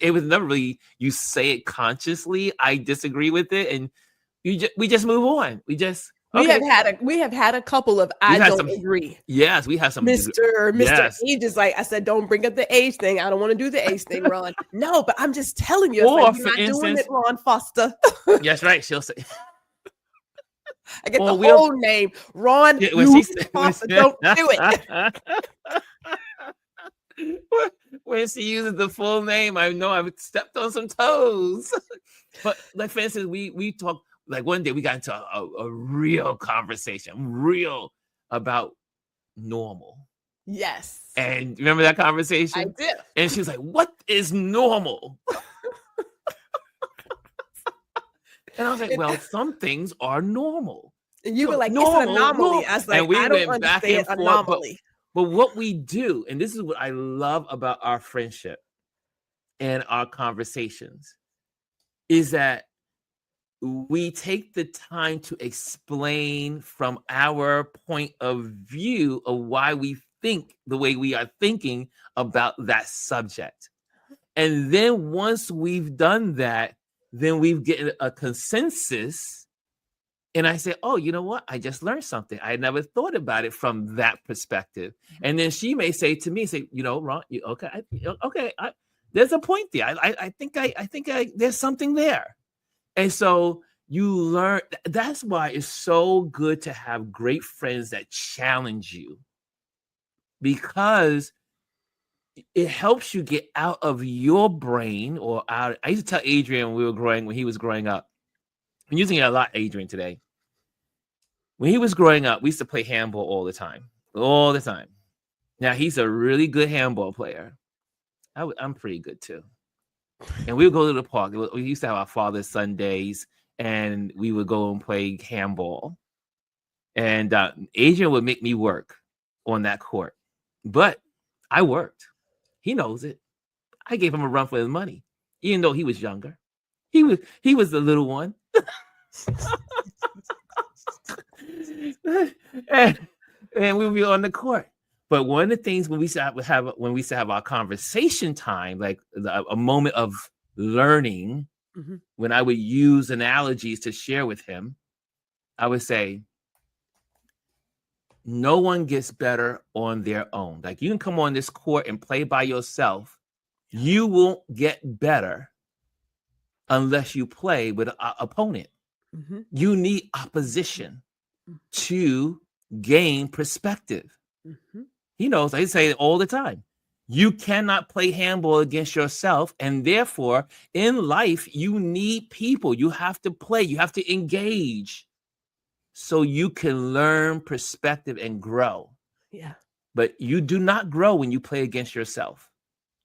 it was never really you say it consciously. I disagree with it, and we just move on. We have had a couple of I don't agree. Yes, we have some. Mr. Age is like, I said, don't bring up the age thing. I don't want to do the age thing, Ron. No, but I'm just telling you, Or like, for you're not instance, doing it, Ron Foster. That's right. She'll say. I get the whole name, Ron Foster. Don't do it. When she uses the full name, I know I've stepped on some toes. But like, for instance, we talk. Like one day we got into a real conversation, real about normal. Yes. And remember that conversation? I did. And she was like, "What is normal?" And I was like, "Well, some things are normal." And you were like, "It's an anomaly." I was like, and we I don't understand anomaly. But what we do, and this is what I love about our friendship and our conversations, is that we take the time to explain from our point of view of why we think the way we are thinking about that subject. And then once we've done that, then we've gotten a consensus. And I say, "Oh, you know what? I just learned something. I never thought about it from that perspective." And then she may say to me, "Ron, there's a point there. I think there's something there." And so you learn. That's why it's so good to have great friends that challenge you, because it helps you get out of your brain or out. I used to tell Adrian when he was growing up. I'm using it a lot, Adrian, today. When he was growing up, we used to play handball all the time. Now he's a really good handball player. I'm pretty good too. And we would go to the park. We used to have our Father's Sundays, and we would go and play handball. And Adrian would make me work on that court, but I worked. He knows it. I gave him a run for his money, even though he was younger. He was the little one. and we'll be on the court. But one of the things when we used to have our conversation time, like a moment of learning, when I would use analogies to share with him, I would say, no one gets better on their own. Like you can come on this court and play by yourself. You won't get better unless you play with an opponent. Mm-hmm. You need opposition to gain perspective. Mm-hmm. He knows, I say it all the time. You cannot play handball against yourself. And therefore, in life, you need people. You have to play. You have to engage so you can learn perspective and grow. Yeah. But you do not grow when you play against yourself,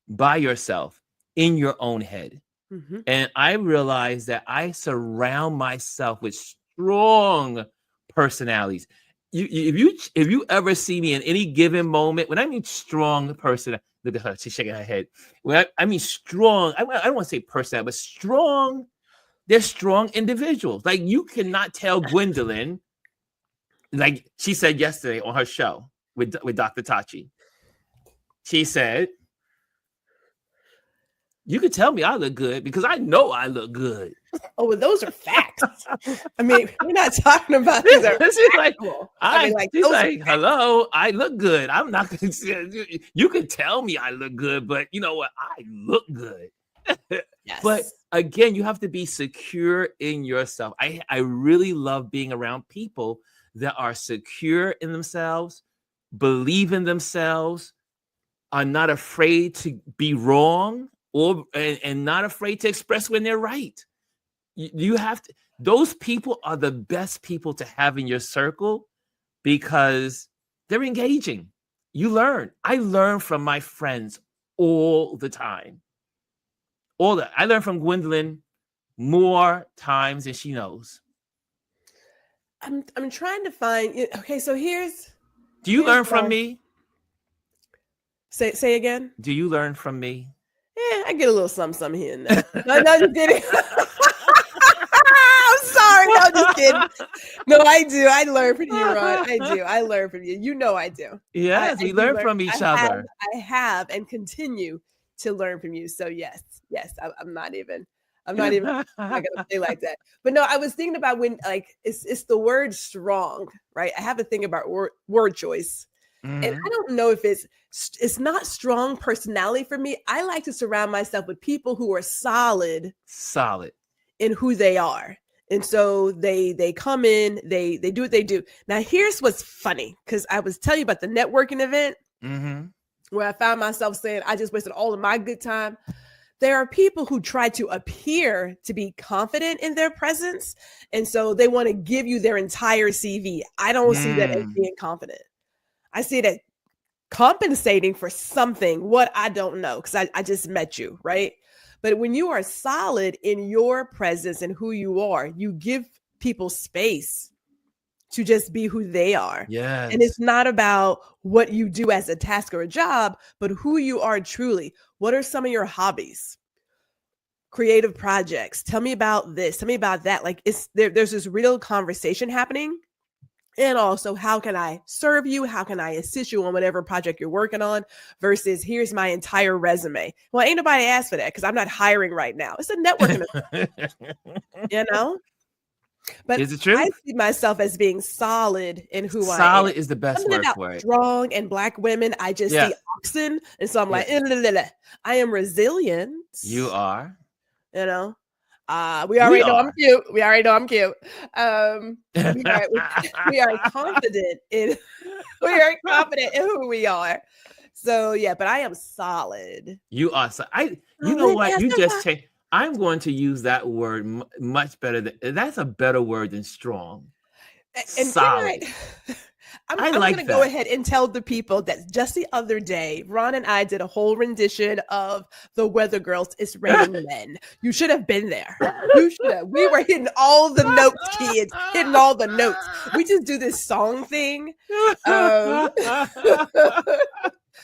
by yourself, in your own head. Mm-hmm. And I realized that I surround myself with strong personalities. If you ever see me in any given moment, when I mean strong person, look at her, she's shaking her head. When I mean strong, I don't want to say person, but strong. They're strong individuals. Like you cannot tell Gwendolyn, like she said yesterday on her show with Dr. Tachi. She said, you could tell me I look good because I know I look good. Oh, well, those are facts. I mean, we're not talking about these are she's factual. she's like, hello, I look good. I'm not going to. You can tell me I look good, but you know what? I look good. Yes. But again, you have to be secure in yourself. I really love being around people that are secure in themselves, believe in themselves, are not afraid to be wrong, and not afraid to express when they're right. You have to. Those people are the best people to have in your circle because they're engaging. You learn. I learn from my friends all the time. I learn from Gwendolyn more times than she knows. I'm trying to find. Okay, so here's. Do you learn from me? Say again. Do you learn from me? Yeah, I get a little something here and there. No, just kidding. I'm sorry. No, just kidding. No, I do. I learn from you, Ron. I do. I learn from you. You know I do. Yes, we learn from each other. I have and continue to learn from you. So yes. I'm not even not gonna say like that. But no, I was thinking about when it's the word strong, right? I have to think about word choice. Mm-hmm. And I don't know if it's not strong personality for me. I like to surround myself with people who are solid in who they are. And so they come in, they do what they do. Now, here's what's funny, because I was telling you about the networking event where I found myself saying, I just wasted all of my good time. There are people who try to appear to be confident in their presence. And so they want to give you their entire CV. I don't see that as being confident. I see that compensating for something, what I don't know, because I just met you, right? But when you are solid in your presence and who you are, you give people space to just be who they are. Yes. And it's not about what you do as a task or a job, but who you are truly. What are some of your hobbies? Creative projects. Tell me about this. Tell me about that. Like there's this real conversation happening. And also, how can I serve you? How can I assist you on whatever project you're working on versus here's my entire resume? Well, ain't nobody asked for that because I'm not hiring right now. It's a networking event, you know? But is it true? I see myself as being solid in who I am. Solid is the best word for it. Strong and Black women, I just see oxen. And so I'm like, I am resilient. You are. You know? We already know I'm cute. We are confident in who we are. So yeah, but I am solid. You are. So you know what? You just changed. I'm going to use that word much better. That's a better word than strong. And solid. I'm going to go ahead and tell the people that just the other day, Ron and I did a whole rendition of The Weather Girls, It's Raining Men. You should have been there. You should have. We were hitting all the notes, kids, hitting all the notes. We just do this song thing.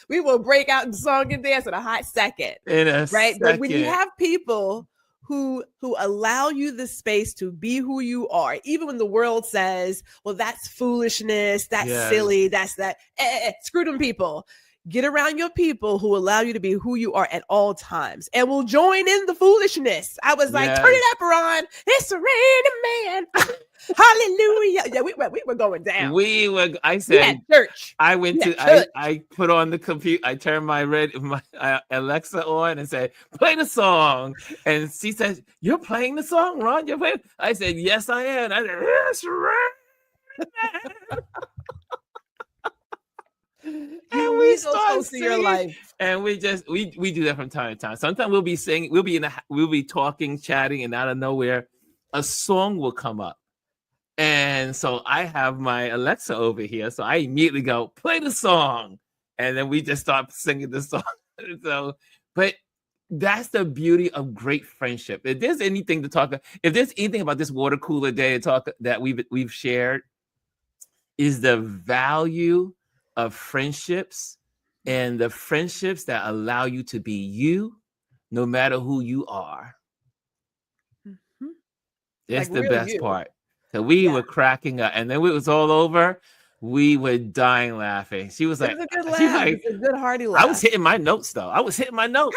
We will break out in song and dance in a hot second. But when you have people who allow you the space to be who you are, even when the world says, well, that's foolishness, that's silly, that's that. Screw them people. Get around your people who allow you to be who you are at all times and will join in the foolishness. I was like, turn it up, Ron. It's a raining man. Hallelujah. Yeah, we were going down. I said, church. I went to, I put on the computer, I turned my Alexa on and said, play the song. And she says, you're playing the song, Ron? You're playing? I said, yes, I am. I said, yes, right. And we start singing, your life. And we do that from time to time. Sometimes we'll be singing, we'll be talking, chatting, and out of nowhere, a song will come up. And so I have my Alexa over here, so I immediately go, play the song, and then we just start singing the song. So, but that's the beauty of great friendship. If there's anything to talk, if there's anything about this water cooler day to talk that we've shared, is the value of friendships and the friendships that allow you to be you, no matter who you are. Mm-hmm. That's like the best part. So we were cracking up, and then when it was all over, we were dying laughing. She was like, "It was a good laugh. It was a good hearty laugh." I was hitting my notes though. I was hitting my notes.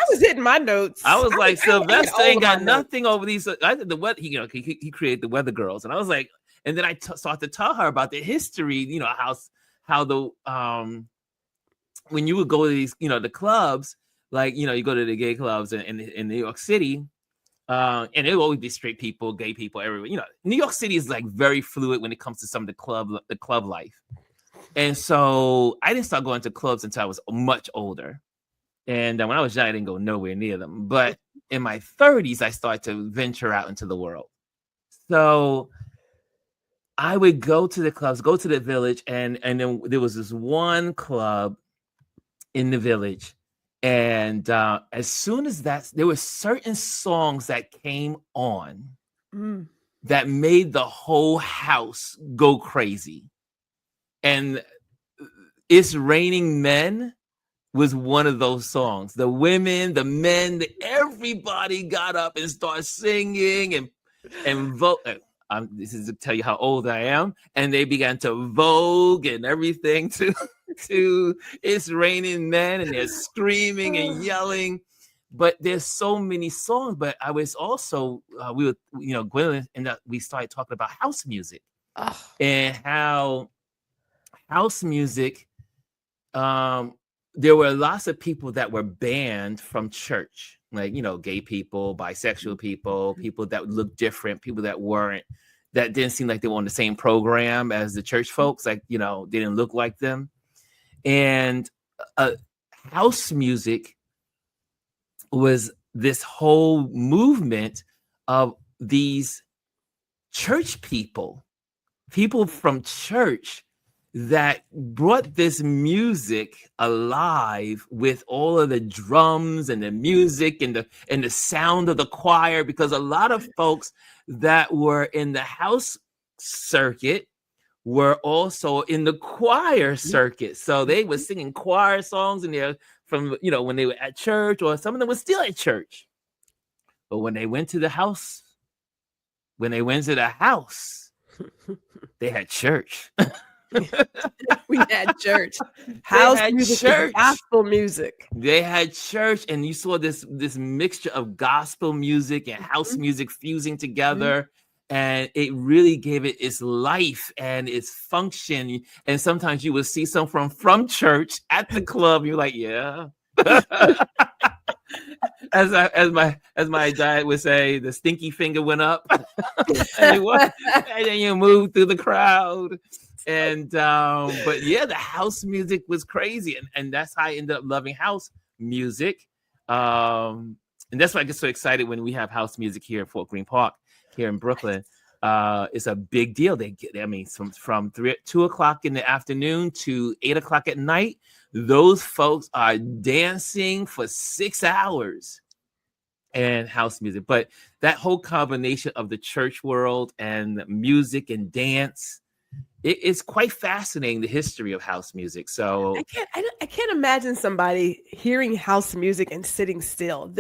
I was like, Sylvester ain't got nothing over these. I did the weather. He created the Weather Girls, and I was like, and then I started to tell her about the history. How the when you would go to these, the clubs, like you go to the gay clubs in New York City. And it'll always be straight people, gay people, everywhere. New York City is like very fluid when it comes to some of the club life. And so I didn't start going to clubs until I was much older. And when I was young, I didn't go nowhere near them. But in my 30s, I started to venture out into the world. So I would go to the clubs, go to the village, and then there was this one club in the village. And as soon as there were certain songs that came on that made the whole house go crazy. And It's Raining Men was one of those songs. The women, the men, everybody got up and started singing and vote. This is to tell you how old I am. And they began to vogue and everything to It's Raining Men, and they're screaming and yelling. But there's so many songs. But I was also, Gwendolyn, and we started talking about house music and how house music, there were lots of people that were banned from church, like, gay people, bisexual people, people that looked different, people that didn't seem like they were on the same program as the church folks, like, they didn't look like them. And house music was this whole movement of these church people from church that brought this music alive with all of the drums and the music and the sound of the choir, because a lot of folks that were in the house circuit were also in the choir circuit. So they were singing choir songs in there from, when they were at church, or some of them were still at church. But when they went to the house, they had church. We had church, house music, church. Gospel music. They had church, and you saw this mixture of gospel music and house music fusing together, and it really gave it its life and its function. And sometimes you would see someone from church at the club. You're like, yeah. As my dad would say, the stinky finger went up, and then you moved through the crowd. And but yeah, the house music was crazy, and that's how I ended up loving house music. And that's why I get so excited when we have house music here at Fort Greene Park here in Brooklyn. It's a big deal. From 2 o'clock in the afternoon to 8 o'clock at night, those folks are dancing for 6 hours and house music. But that whole combination of the church world and music and dance, it's quite fascinating, the history of house music. So I can't imagine somebody hearing house music and sitting still.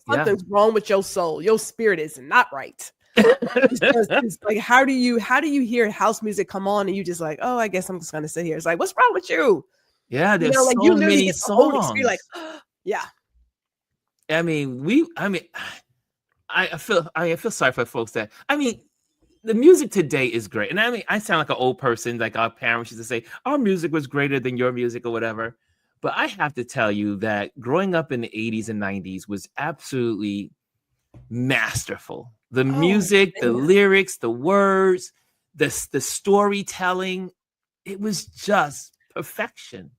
Something's wrong with your soul. Your spirit is not right. It's like, how do you hear house music come on and you just like, oh, I guess I'm just gonna sit here? It's like, what's wrong with you? Yeah, You there's know, like you so literally many get the whole experience, songs. like, yeah. I feel sorry for folks that, the music today is great. And I sound like an old person, like our parents used to say, our music was greater than your music or whatever. But I have to tell you that growing up in the 80s and 90s was absolutely masterful. The Oh, music, the man. lyrics, the words, the storytelling, it was just perfection.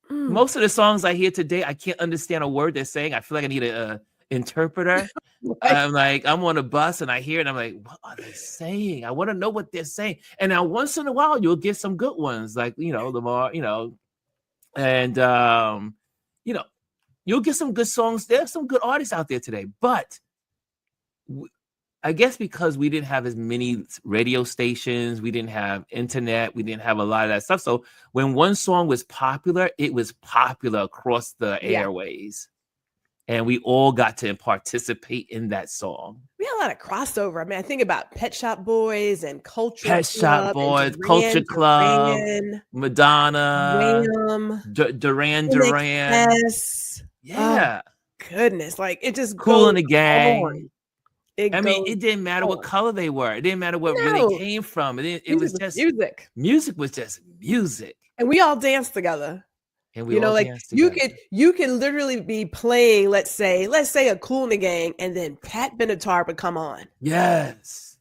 Mm. Most of the songs I hear today, I can't understand a word they're saying. I feel like I need a interpreter. Right. I'm like, I'm on a bus and I hear it. And I'm like, what are they saying? I want to know what they're saying. And now once in a while, you'll get some good ones, like, the more, and, you know, you'll get some good songs. There's some good artists out there today. But I guess because we didn't have as many radio stations, we didn't have internet, we didn't have a lot of that stuff. So when one song was popular, it was popular across the Yeah. airways. And we all got to participate in that song. We had a lot of crossover. I mean, I think about Pet Shop Boys and Culture Pet Shop Club and Boys, Culture Club, Duran, Madonna, Wham, Duran Duran. NXS. Oh, Yeah. goodness. Like, it just Kool and goes the on. Gang. It goes It didn't matter what on. color they were. It didn't matter where they No, came from. It music was was just music. music was just music. And we all danced together. And we You know, all like danced you together. can literally be playing, let's say a Kool and the Gang, and then Pat Benatar would come on. Yes.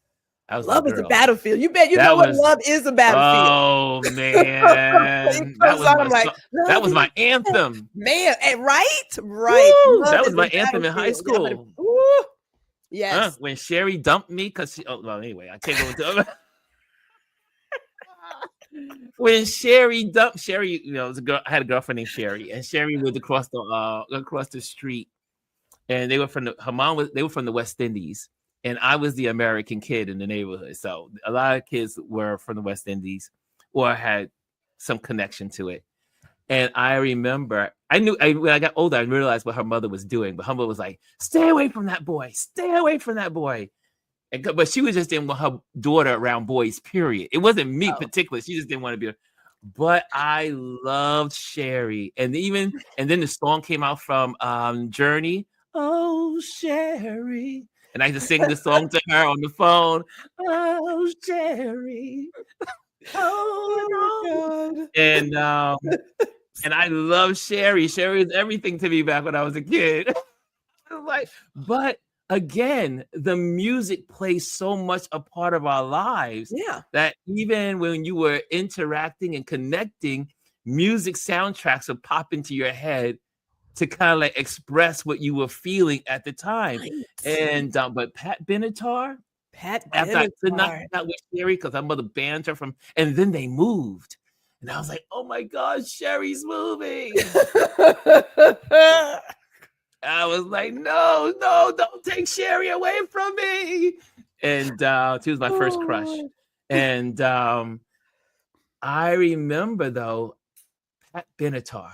That was my Love is a girl. battlefield. You bet you know That what was love is a battlefield. Oh It man. That comes was on, my I'm like, song. That love was is my a anthem. man, right? Woo! Love That was is my a anthem in high battlefield. Yeah, school. woo, yes. When Sherry dumped me because anyway, I can't go into when Sherry dumped Sherry, was a girl. I had a girlfriend named Sherry, and Sherry lived across the street, and they were from the West Indies, and I was the American kid in the neighborhood. So a lot of kids were from the West Indies or had some connection to it. And I remember when I got older, I realized what her mother was doing, but her mother was like, "Stay away from that boy, stay away from that boy." But she was just didn't want her daughter around boys, period. It wasn't me Oh. particularly. She just didn't want to be. But I loved Sherry. And then the song came out from Journey. Oh, Sherry. And I used to sing the song to her on the phone. Oh, Sherry. Oh, God. And I love Sherry. Sherry is everything to me back when I was a kid. But again, the music plays so much a part of our lives that even when you were interacting and connecting, music soundtracks would pop into your head to kind of like express what you were feeling at the time. Right. And but Pat Benatar, after I could not hang out with Sherry because her mother banned her from, and then they moved. And I was like, oh my God, Sherry's moving. I was like, no, don't take Sherry away from me. And she was my first crush. And I remember though, Pat Benatar.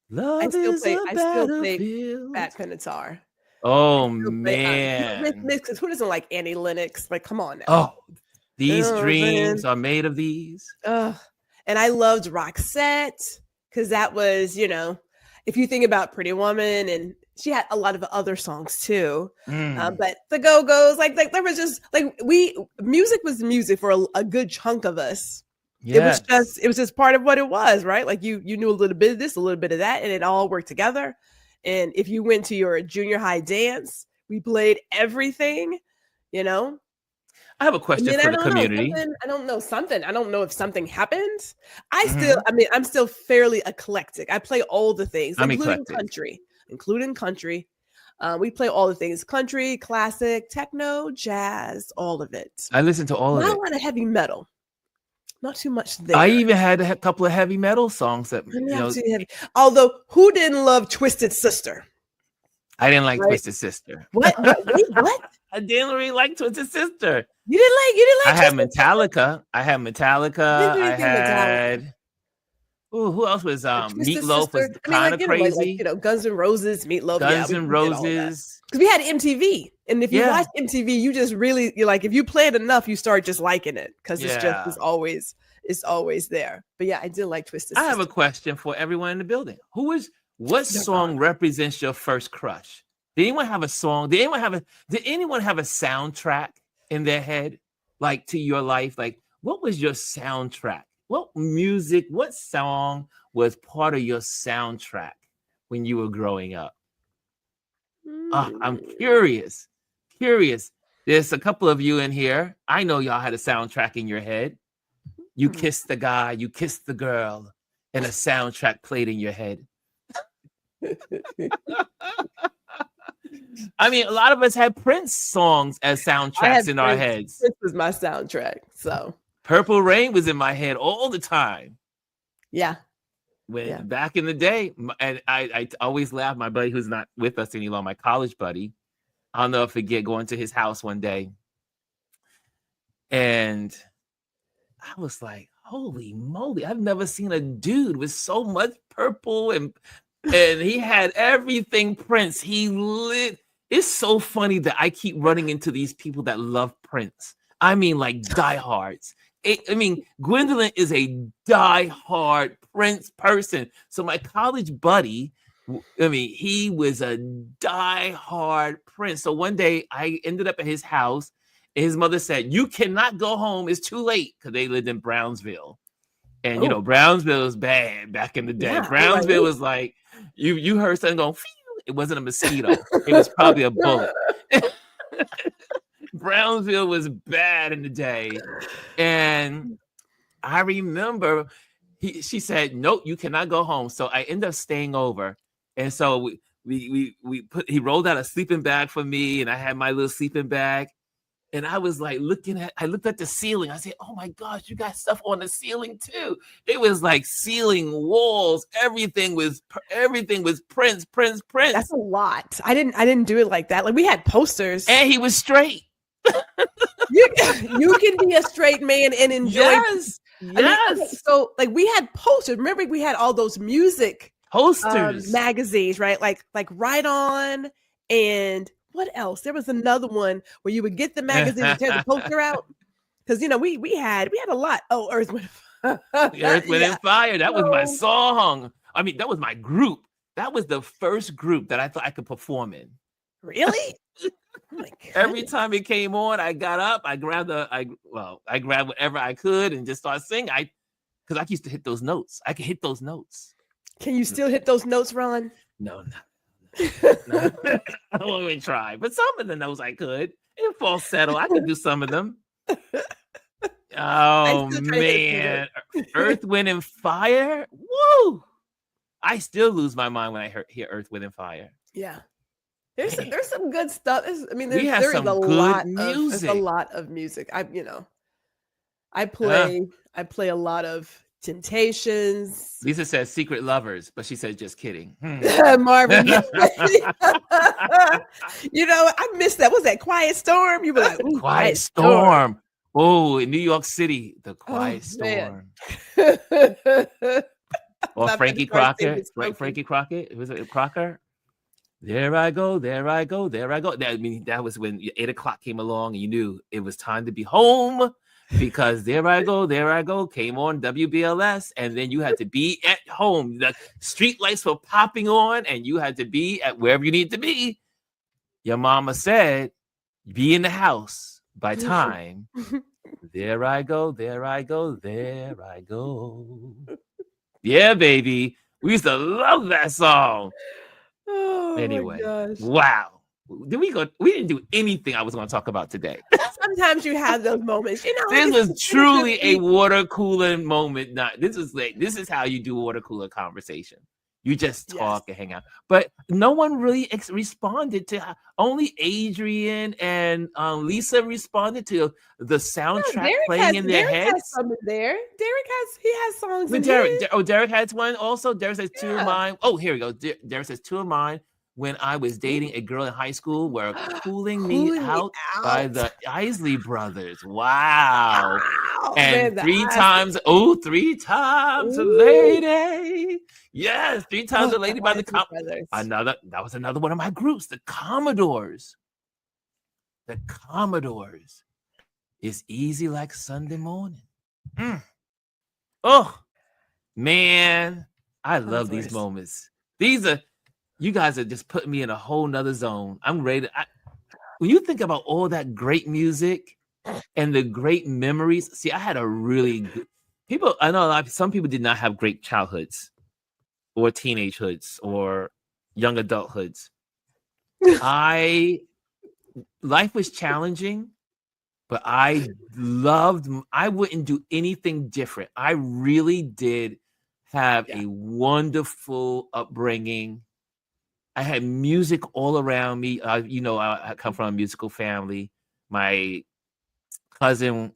Love is a battlefield. Pat Benatar. Oh man. Because who doesn't like Annie Lennox? Like, come on now. Oh, these dreams are made of these. And I loved Roxette because that was, if you think about Pretty Woman, and she had a lot of other songs too. But the Go-Go's, like there was just like music was music for a good chunk of us. Yes. It was just part of what it was, right? Like you knew a little bit of this, a little bit of that, and it all worked together. And if you went to your junior high dance, we played everything, I have a question for the community. I don't know if something happened. I'm still fairly eclectic. I play all the things, including country. We play all the things: country, classic, techno, jazz, all of it. I listen to all of it. Not a lot of heavy metal. Not too much there. I even had a couple of heavy metal songs that Although, who didn't love Twisted Sister? I didn't like Twisted Sister. What? Wait, what? I didn't really like Twisted Sister. You didn't like I had Metallica. I had who else was Meatloaf was kind of crazy. Guns N' Roses, Meatloaf. Guns N' Roses. Because we had MTV. And if you watch MTV, you just really, you're like, if you play it enough, you start just liking it because it's always it's always there. But yeah, I did like Twisted I have a Sister. question for everyone in the building. What No, go song on. represents your first crush? Did anyone have a song? Did anyone have a soundtrack in their head, like to your life? Like, what was your soundtrack? What song was part of your soundtrack when you were growing up? I'm Mm. curious. Curious. There's a couple of you in here. I know y'all had a soundtrack in your head. You kissed the guy, you kissed the girl, and a soundtrack played in your head. I mean, a lot of us had Prince songs as I had soundtracks in our Prince. heads. Prince was my soundtrack. So Purple Rain was in my head all the time. yeah. When back in the day, and I always laugh. My buddy who's not with us any longer, my college buddy, I'll never forget going to his house one day, and I was like, "Holy moly! I've never seen a dude with so much purple and he had everything Prince. He lit. It's so funny that I keep running into these people that love Prince. I mean, like diehards. I mean, Gwendolyn is a diehard Prince person. So my college buddy, I mean, he was a diehard Prince. So one day I ended up at his house, and his mother said, "You cannot go home. It's too late," because they lived in Brownsville. And you know, Brownsville was bad back in the day. Yeah, Brownsville was like you heard something going, phew, it wasn't a mosquito. It was probably a bullet. Brownsville was bad in the day. And I remember she said, "Nope, you cannot go home." So I ended up staying over. And so he rolled out a sleeping bag for me, and I had my little sleeping bag. And I was like I looked at the ceiling. I said, "Oh my gosh, you got stuff on the ceiling too." It was like ceiling, walls, everything was Prince. That's a lot. I didn't do it like that. Like we had posters. And he was straight. You can be a straight man and enjoy. Yes. I mean, so like we had posters. Remember, we had all those music posters, magazines, right? Like Right On, and what else? There was another one where you would get the magazine and tear the poster out. Because you know, we had a lot. Oh, Earth, Wind, Earth, Wind, and Fire. That was my song. I mean, that was my group. That was the first group that I thought I could perform in. Really? Oh every time it came on, I got up, I grabbed whatever I could and just started singing. Because I used to hit those notes. I can hit those notes. Can you still hit those notes, Ron? No. I won't even try. But some of the notes I could. In falsetto, I could do some of them. Oh man, Earth, Wind, and Fire. Woo! I still lose my mind when I hear Earth, Wind, and Fire. Yeah. There's some good stuff. There is a lot of music. I play a lot of Temptations. Lisa says Secret Lovers, but she said just kidding. Marvin. You know, I missed that. Was that Quiet Storm? You were like, Quiet Storm. Oh, in New York City, the Quiet Storm. Or Frankie Crocker. Right, Frankie Crockett. Was it Crocker? There I go, there I go, there I go. That was when 8 o'clock came along and you knew it was time to be home because There I Go came on WBLS, and then you had to be at home. The street lights were popping on and you had to be at wherever you need to be. Your mama said, be in the house by time. There I go, there I go, there I go. Yeah, baby. We used to love that song. Oh, anyway, my gosh. Wow. We didn't do anything I was going to talk about today. Sometimes you have those moments. You know, this was truly a water cooler moment. This is how you do water cooler conversation. You just talk and hang out. But no one really responded to. Only Adrian and Lisa responded to the soundtrack playing in their heads. Has some in there. Derek has songs. But Derek has one also. Derek says two of mine. Oh, here we go. Derek says two of mine. When I was dating a girl in high school, were Cooling Me Out by the Isley Brothers. Wow. And man, three times a lady. Yes, 3 times a lady by the Brothers. That was another one of my groups, the Commodores. The Commodores. It's easy like Sunday morning. Oh man, I love these Concerts. moments. You guys are just putting me in a whole nother zone. I'm ready. When you think about all that great music and the great memories, see, I had a really good people. I know some people did not have great childhoods or teenagehoods or young adulthoods. Life was challenging, but I wouldn't do anything different. I really did have Yeah. a wonderful upbringing. I had music all around me. I come from a musical family. My cousin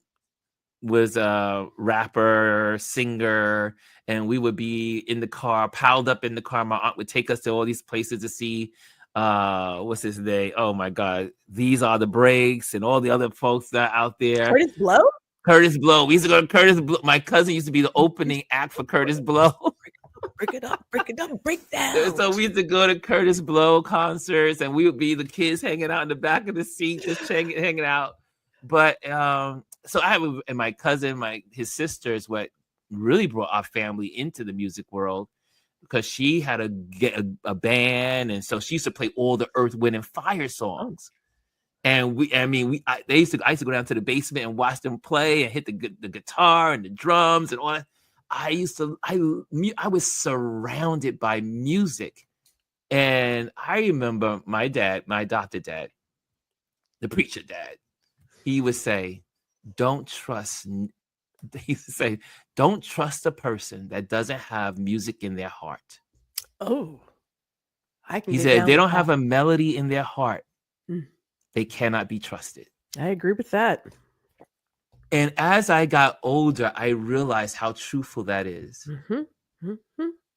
was a rapper, singer, and we would be in the car, piled up in the car. My aunt would take us to all these places to see what's his name? Oh my God. These Are the Breaks and all the other folks that are out there. Curtis Blow? Curtis Blow. We used to go to Curtis Blow. My cousin used to be the opening act for Curtis Blow. Break it up, break down. So we used to go to Curtis Blow concerts, and we would be the kids hanging out in the back of the seat, just hanging out. But so I have, and my cousin, his sister is what really brought our family into the music world, because she had a band, and so she used to play all the Earth, Wind, and Fire songs. And I used to go down to the basement and watch them play and hit the guitar and the drums and all that. I was surrounded by music. And I remember my adopted dad, the preacher dad, he would say, don't trust a person that doesn't have music in their heart. Oh, He said, they don't have a melody in their heart. They cannot be trusted. I agree with that. And as I got older, I realized how truthful that is.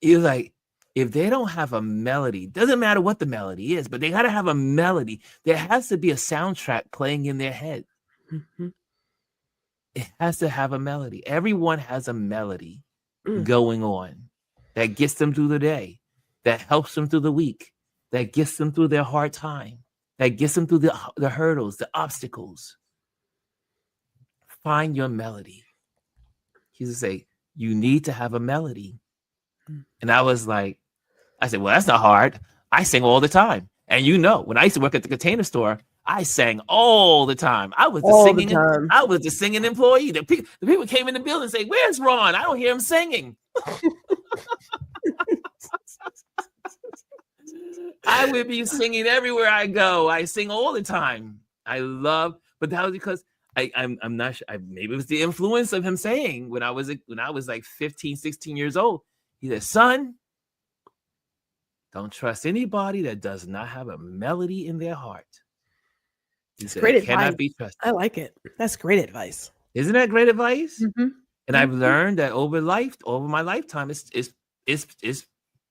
It's like, if they don't have a melody, doesn't matter what the melody is, but they got to have a melody. There has to be a soundtrack playing in their head. It has to have a melody. Everyone has a melody going on that gets them through the day, that helps them through the week, that gets them through their hard time, that gets them through the hurdles, the obstacles. Find your melody. He used to say, you need to have a melody. And I said, well, that's not hard. I sing all the time. And when I used to work at the Container Store, I sang all the time. I was the singing employee. The people came in the building and say, where's Ron? I don't hear him singing. I would be singing everywhere I go. I sing all the time. But that was because I'm not sure. Maybe it was the influence of him saying when I was like 15, 16 years old. He said, son, don't trust anybody that does not have a melody in their heart. He said, great cannot advice. be trusted. I like it. That's great advice. Isn't that great advice? And I've learned that over my lifetime, it's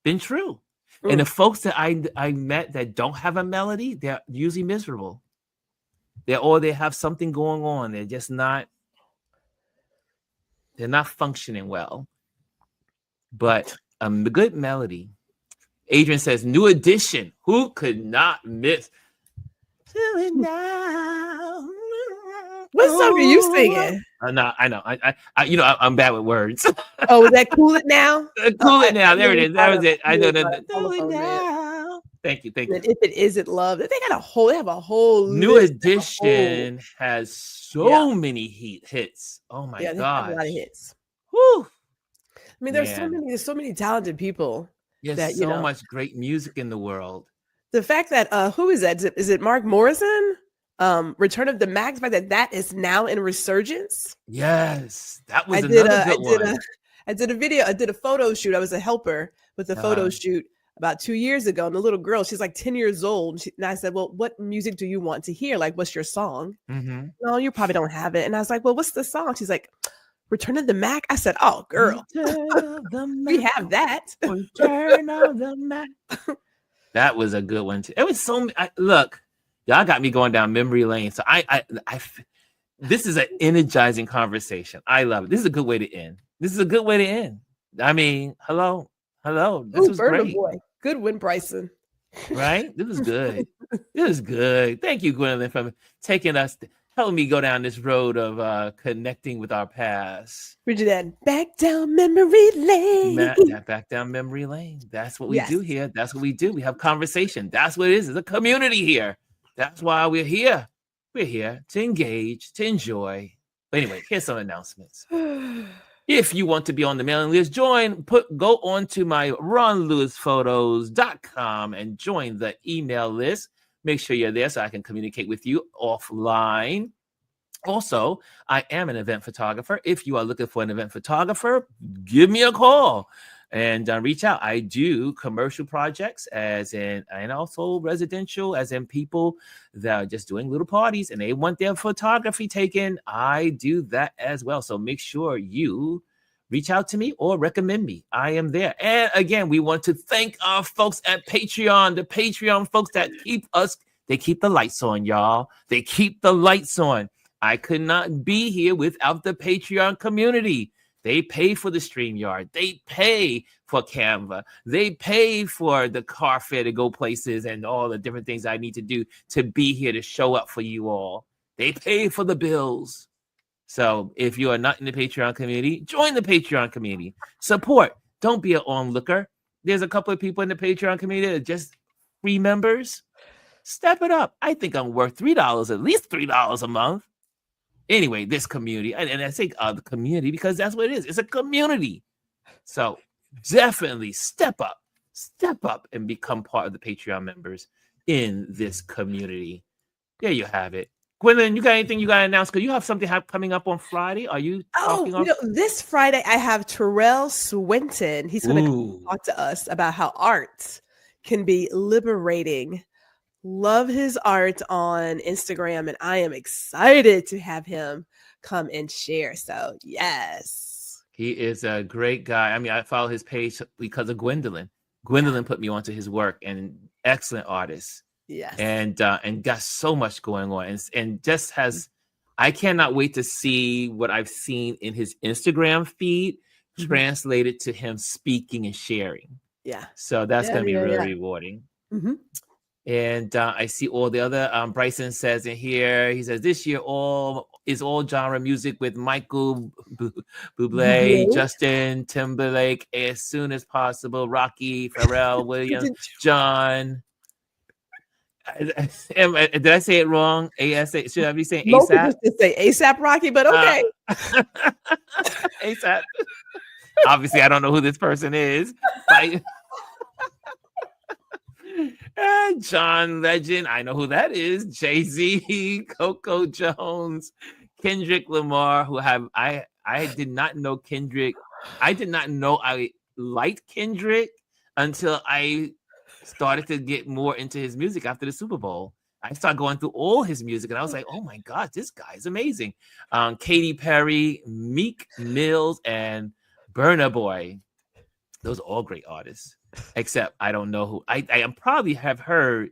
been true. And the folks that I met that don't have a melody, they're usually miserable. They have something going on. They're just not functioning well. But a good melody. Adrian says, new edition. Who could not miss? What song are you singing? No, I know. I'm bad with words. Oh, is that Cool It Now? Cool It Now. There it is. That was it. I know that. Cool It Now. Thank you. And If It Isn't Love, they have a whole New edition has so many hits. Oh my God. They have a lot of hits. Whew. I mean, there's so many talented people. There's so much great music in the world. The fact that who is that? Is it Mark Morrison? Return of the Mac. The fact that is now in resurgence. Yes, that was another good one. I did a video. I did a photo shoot. I was a helper with a photo shoot about 2 years ago. And the little girl, she's like 10 years old. And I said, well, what music do you want to hear? Like, what's your song? No, you probably don't have it. And I was like, well, what's the song? She's like, Return of the Mac. I said, oh, girl, we have that. Return of the Mac. That was a good one too. It was look, y'all got me going down memory lane. So this is an energizing conversation. I love it. This is a good way to end. I mean, hello. This was great. Boy. Good win, Bryson. Right? This was good. Thank you, Gwendolyn, for taking us, help me go down this road of connecting with our past. Bridget, back down memory lane. Back down memory lane. That's what we Yes. do here. That's what we do. We have conversation. That's what it is. It's a community here. That's why we're here. We're here to engage, to enjoy. But anyway, here's some announcements. If you want to be on the mailing list, go on to my ronlewisphotos.com and join the email list. Make sure you're there so I can communicate with you offline. Also, I am an event photographer. If you are looking for an event photographer, give me a call and reach out. I do commercial projects and also residential, as in people that are just doing little parties and they want their photography taken. I do that as well. So make sure you reach out to me or recommend me. I am there. And again, we want to thank our folks at Patreon, the Patreon folks that keep the lights on, y'all. They keep the lights on. I could not be here without the Patreon community. They pay for the StreamYard. They pay for Canva. They pay for the car fare to go places and all the different things I need to do to be here to show up for you all. They pay for the bills. So if you are not in the Patreon community, join the Patreon community. Support. Don't be an onlooker. There's a couple of people in the Patreon community that are just free members. Step it up. I think I'm worth $3, at least $3 a month. Anyway, this community, and I say the community because that's what it is. It's a community. So definitely step up and become part of the Patreon members in this community. There you have it. Gwendolyn, you got anything you got to announce? Because you have something coming up on Friday. Are you talking this Friday, I have Terrell Swinton. He's going to talk to us about how art can be liberating. Love his art on Instagram, and I am excited to have him come and share. So, yes. He is a great guy. I mean, I follow his page because of Gwendolyn. Gwendolyn put me onto his work, and excellent artist. Yes. And got so much going on. And just I cannot wait to see what I've seen in his Instagram feed translated to him speaking and sharing. Yeah. So that's going to be really rewarding. Mm-hmm. And I see all the other, Bryson says in here, he says, this year all genre music with Michael Bublé, Justin Timberlake, as soon as possible, Rocky, Pharrell Williams, John. Did I say it wrong? ASA? Should I be saying ASAP? Most people should say ASAP Rocky, but okay. ASAP. Obviously, I don't know who this person is. John Legend, I know who that is. Jay-Z, Coco Jones, Kendrick Lamar, I did not know Kendrick. I did not know I liked Kendrick until I started to get more into his music after the Super Bowl. I started going through all his music, and I was like, oh my God, this guy is amazing. Katy Perry, Meek Mills, and Burna Boy. Those are all great artists. Except I don't know who. I probably have heard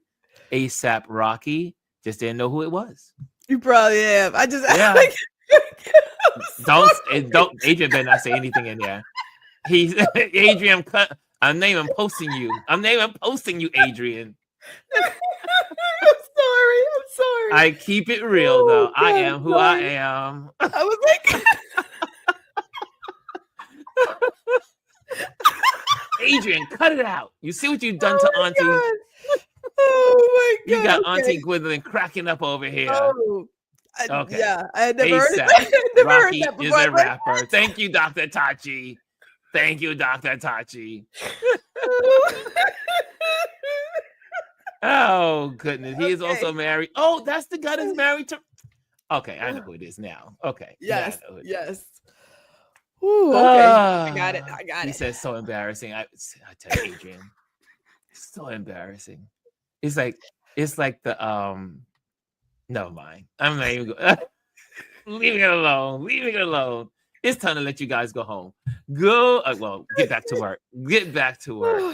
ASAP Rocky, just didn't know who it was. You probably have. I just don't Adrian better not say anything in there. He's Adrian. I'm posting you, Adrian. I'm sorry. I keep it real though. God, I am who I am. I was like. Adrian, cut it out. You see what you've done to Auntie? God. Oh my God. You got Auntie Gwendolyn cracking up over here. Oh, okay. Yeah, I had never heard ASAP. it. Rocky is a rapper. Thank you, Dr. Tachi. Thank you, Dr. Tachi. Oh, goodness. He is also married. Oh, that's the guy that's married to. Okay, I know who it is now. Okay. Yes. Yeah, yes. Ooh, okay. I got it. He says so embarrassing. I tell you, Adrian, so embarrassing. It's like the never mind. I'm not even leaving it alone. It's time to let you guys go home. Get back to work.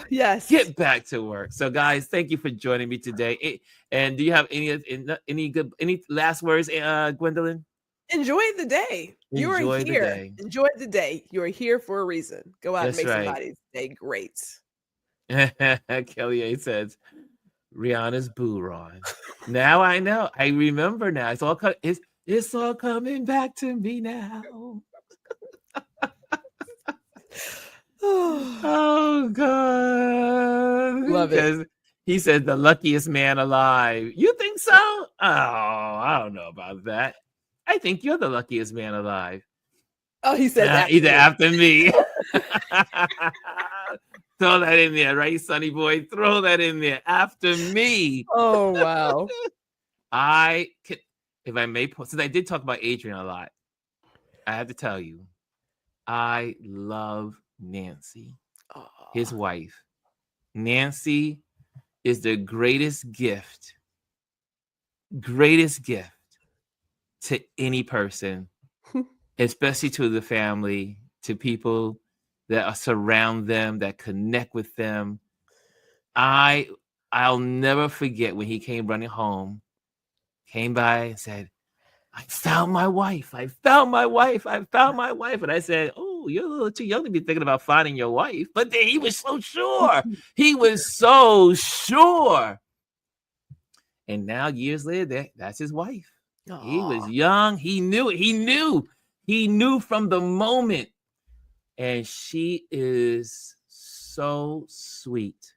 Yes. Get back to work. So guys, thank you for joining me today. And do you have any last words, Gwendolyn? Enjoy the day. You are here. Enjoy the day. You are here for a reason. Go out and make somebody's day great. Kelly A says, Rihanna's Boo Ron. Now I know. I remember now. It's all It's all coming back to me now. Oh God. Love it. Because he said the luckiest man alive. You think so? Oh, I don't know about that. I think you're the luckiest man alive. Oh, he says Either after me. me. Throw that in there, right, Sonny boy? Throw that in there. After me. Oh, wow. I can, if I may, since I did talk about Adrian a lot, I have to tell you, I love Nancy, his wife. Nancy is the greatest gift to any person, especially to the family, to people that are surround them, that connect with them. I'll never forget when he came running home, came by and said, I found my wife. I found my wife. I found my wife. And I said, oh, you're a little too young to be thinking about finding your wife. But then he was so sure. He was so sure. And now years later, that's his wife. Aww. He was young. He knew it. He knew from the moment. And she is so sweet.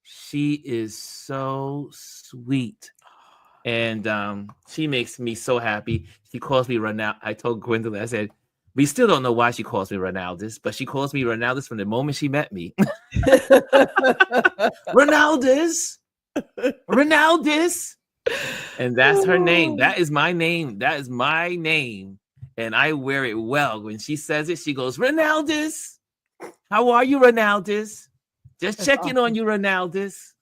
She is so sweet. And she makes me so happy. She calls me Ronaldo. I told Gwendolyn, I said, we still don't know why she calls me Ronaldus, but she calls me Ronaldus from the moment she met me. Ronaldus. And that's her name. That is my name. That is my name. And I wear it well. When she says it, she goes, Ronaldus. How are you, Ronaldus? Just checking on you, Ronaldus.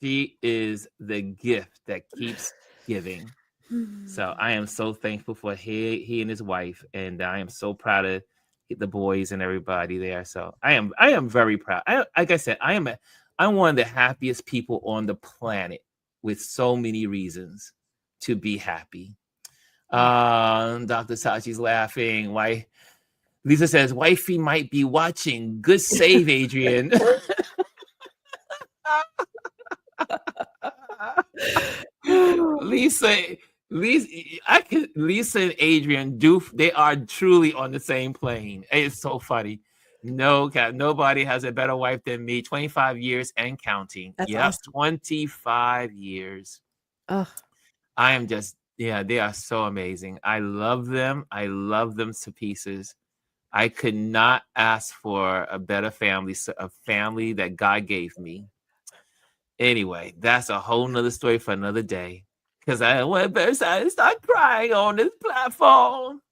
She is the gift that keeps giving. So I am so thankful for he and his wife, and I am so proud of the boys and everybody there. So I am very proud. Like I said, I'm one of the happiest people on the planet with so many reasons to be happy. Dr. Sachi's laughing. Why? Lisa says, wifey might be watching. Good save, Adrian. Lisa and Adrian they are truly on the same plane. It's so funny. No, nobody has a better wife than me. 25 years and counting. That's yep, awesome. 25 years. I am just, they are so amazing. I love them. I love them to pieces. I could not ask for a better family, a family that God gave me. Anyway, that's a whole nother story for another day. Because I went better start crying on this platform.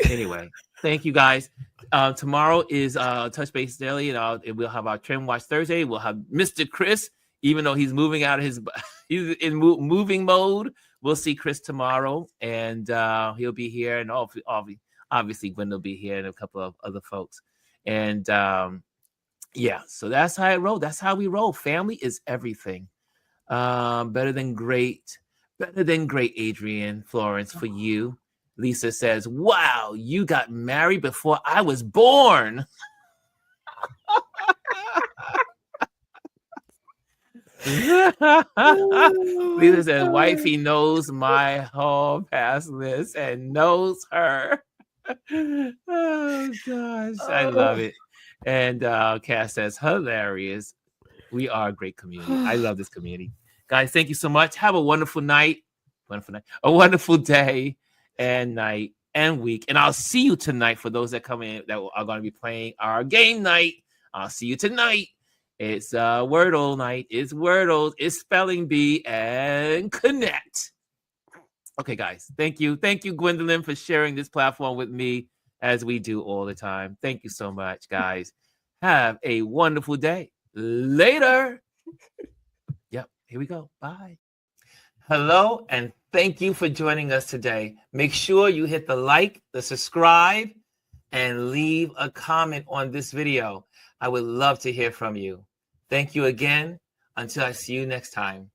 Anyway, thank you guys. Tomorrow is Touch Base Daily, and we'll have our Trend Watch Thursday. We'll have Mr. Chris, even though he's moving out of he's in moving mode. We'll see Chris tomorrow, and he'll be here, and obviously Gwen will be here, and a couple of other folks. And so that's how I roll. That's how we roll. Family is everything. Better than great, Adrian Florence, for you. Lisa says, wow, you got married before I was born. Lisa says, wifey knows my whole past list and knows her. Oh, gosh. I love it. And Cass says, hilarious. We are a great community. I love this community. Guys, thank you so much. Have a wonderful night. A wonderful day and night and week. And I'll see you tonight for those that come in that are going to be playing our game night. I'll see you tonight. It's Wordle night. It's Wordle. It's Spelling Bee and Connect. Okay, guys. Thank you. Thank you, Gwendolyn, for sharing this platform with me as we do all the time. Thank you so much, guys. Have a wonderful day. Later. Yep. Here we go. Bye. Hello, and thank you for joining us today. Make sure you hit the like, the subscribe, and leave a comment on this video. I would love to hear from you. Thank you again. Until I see you next time.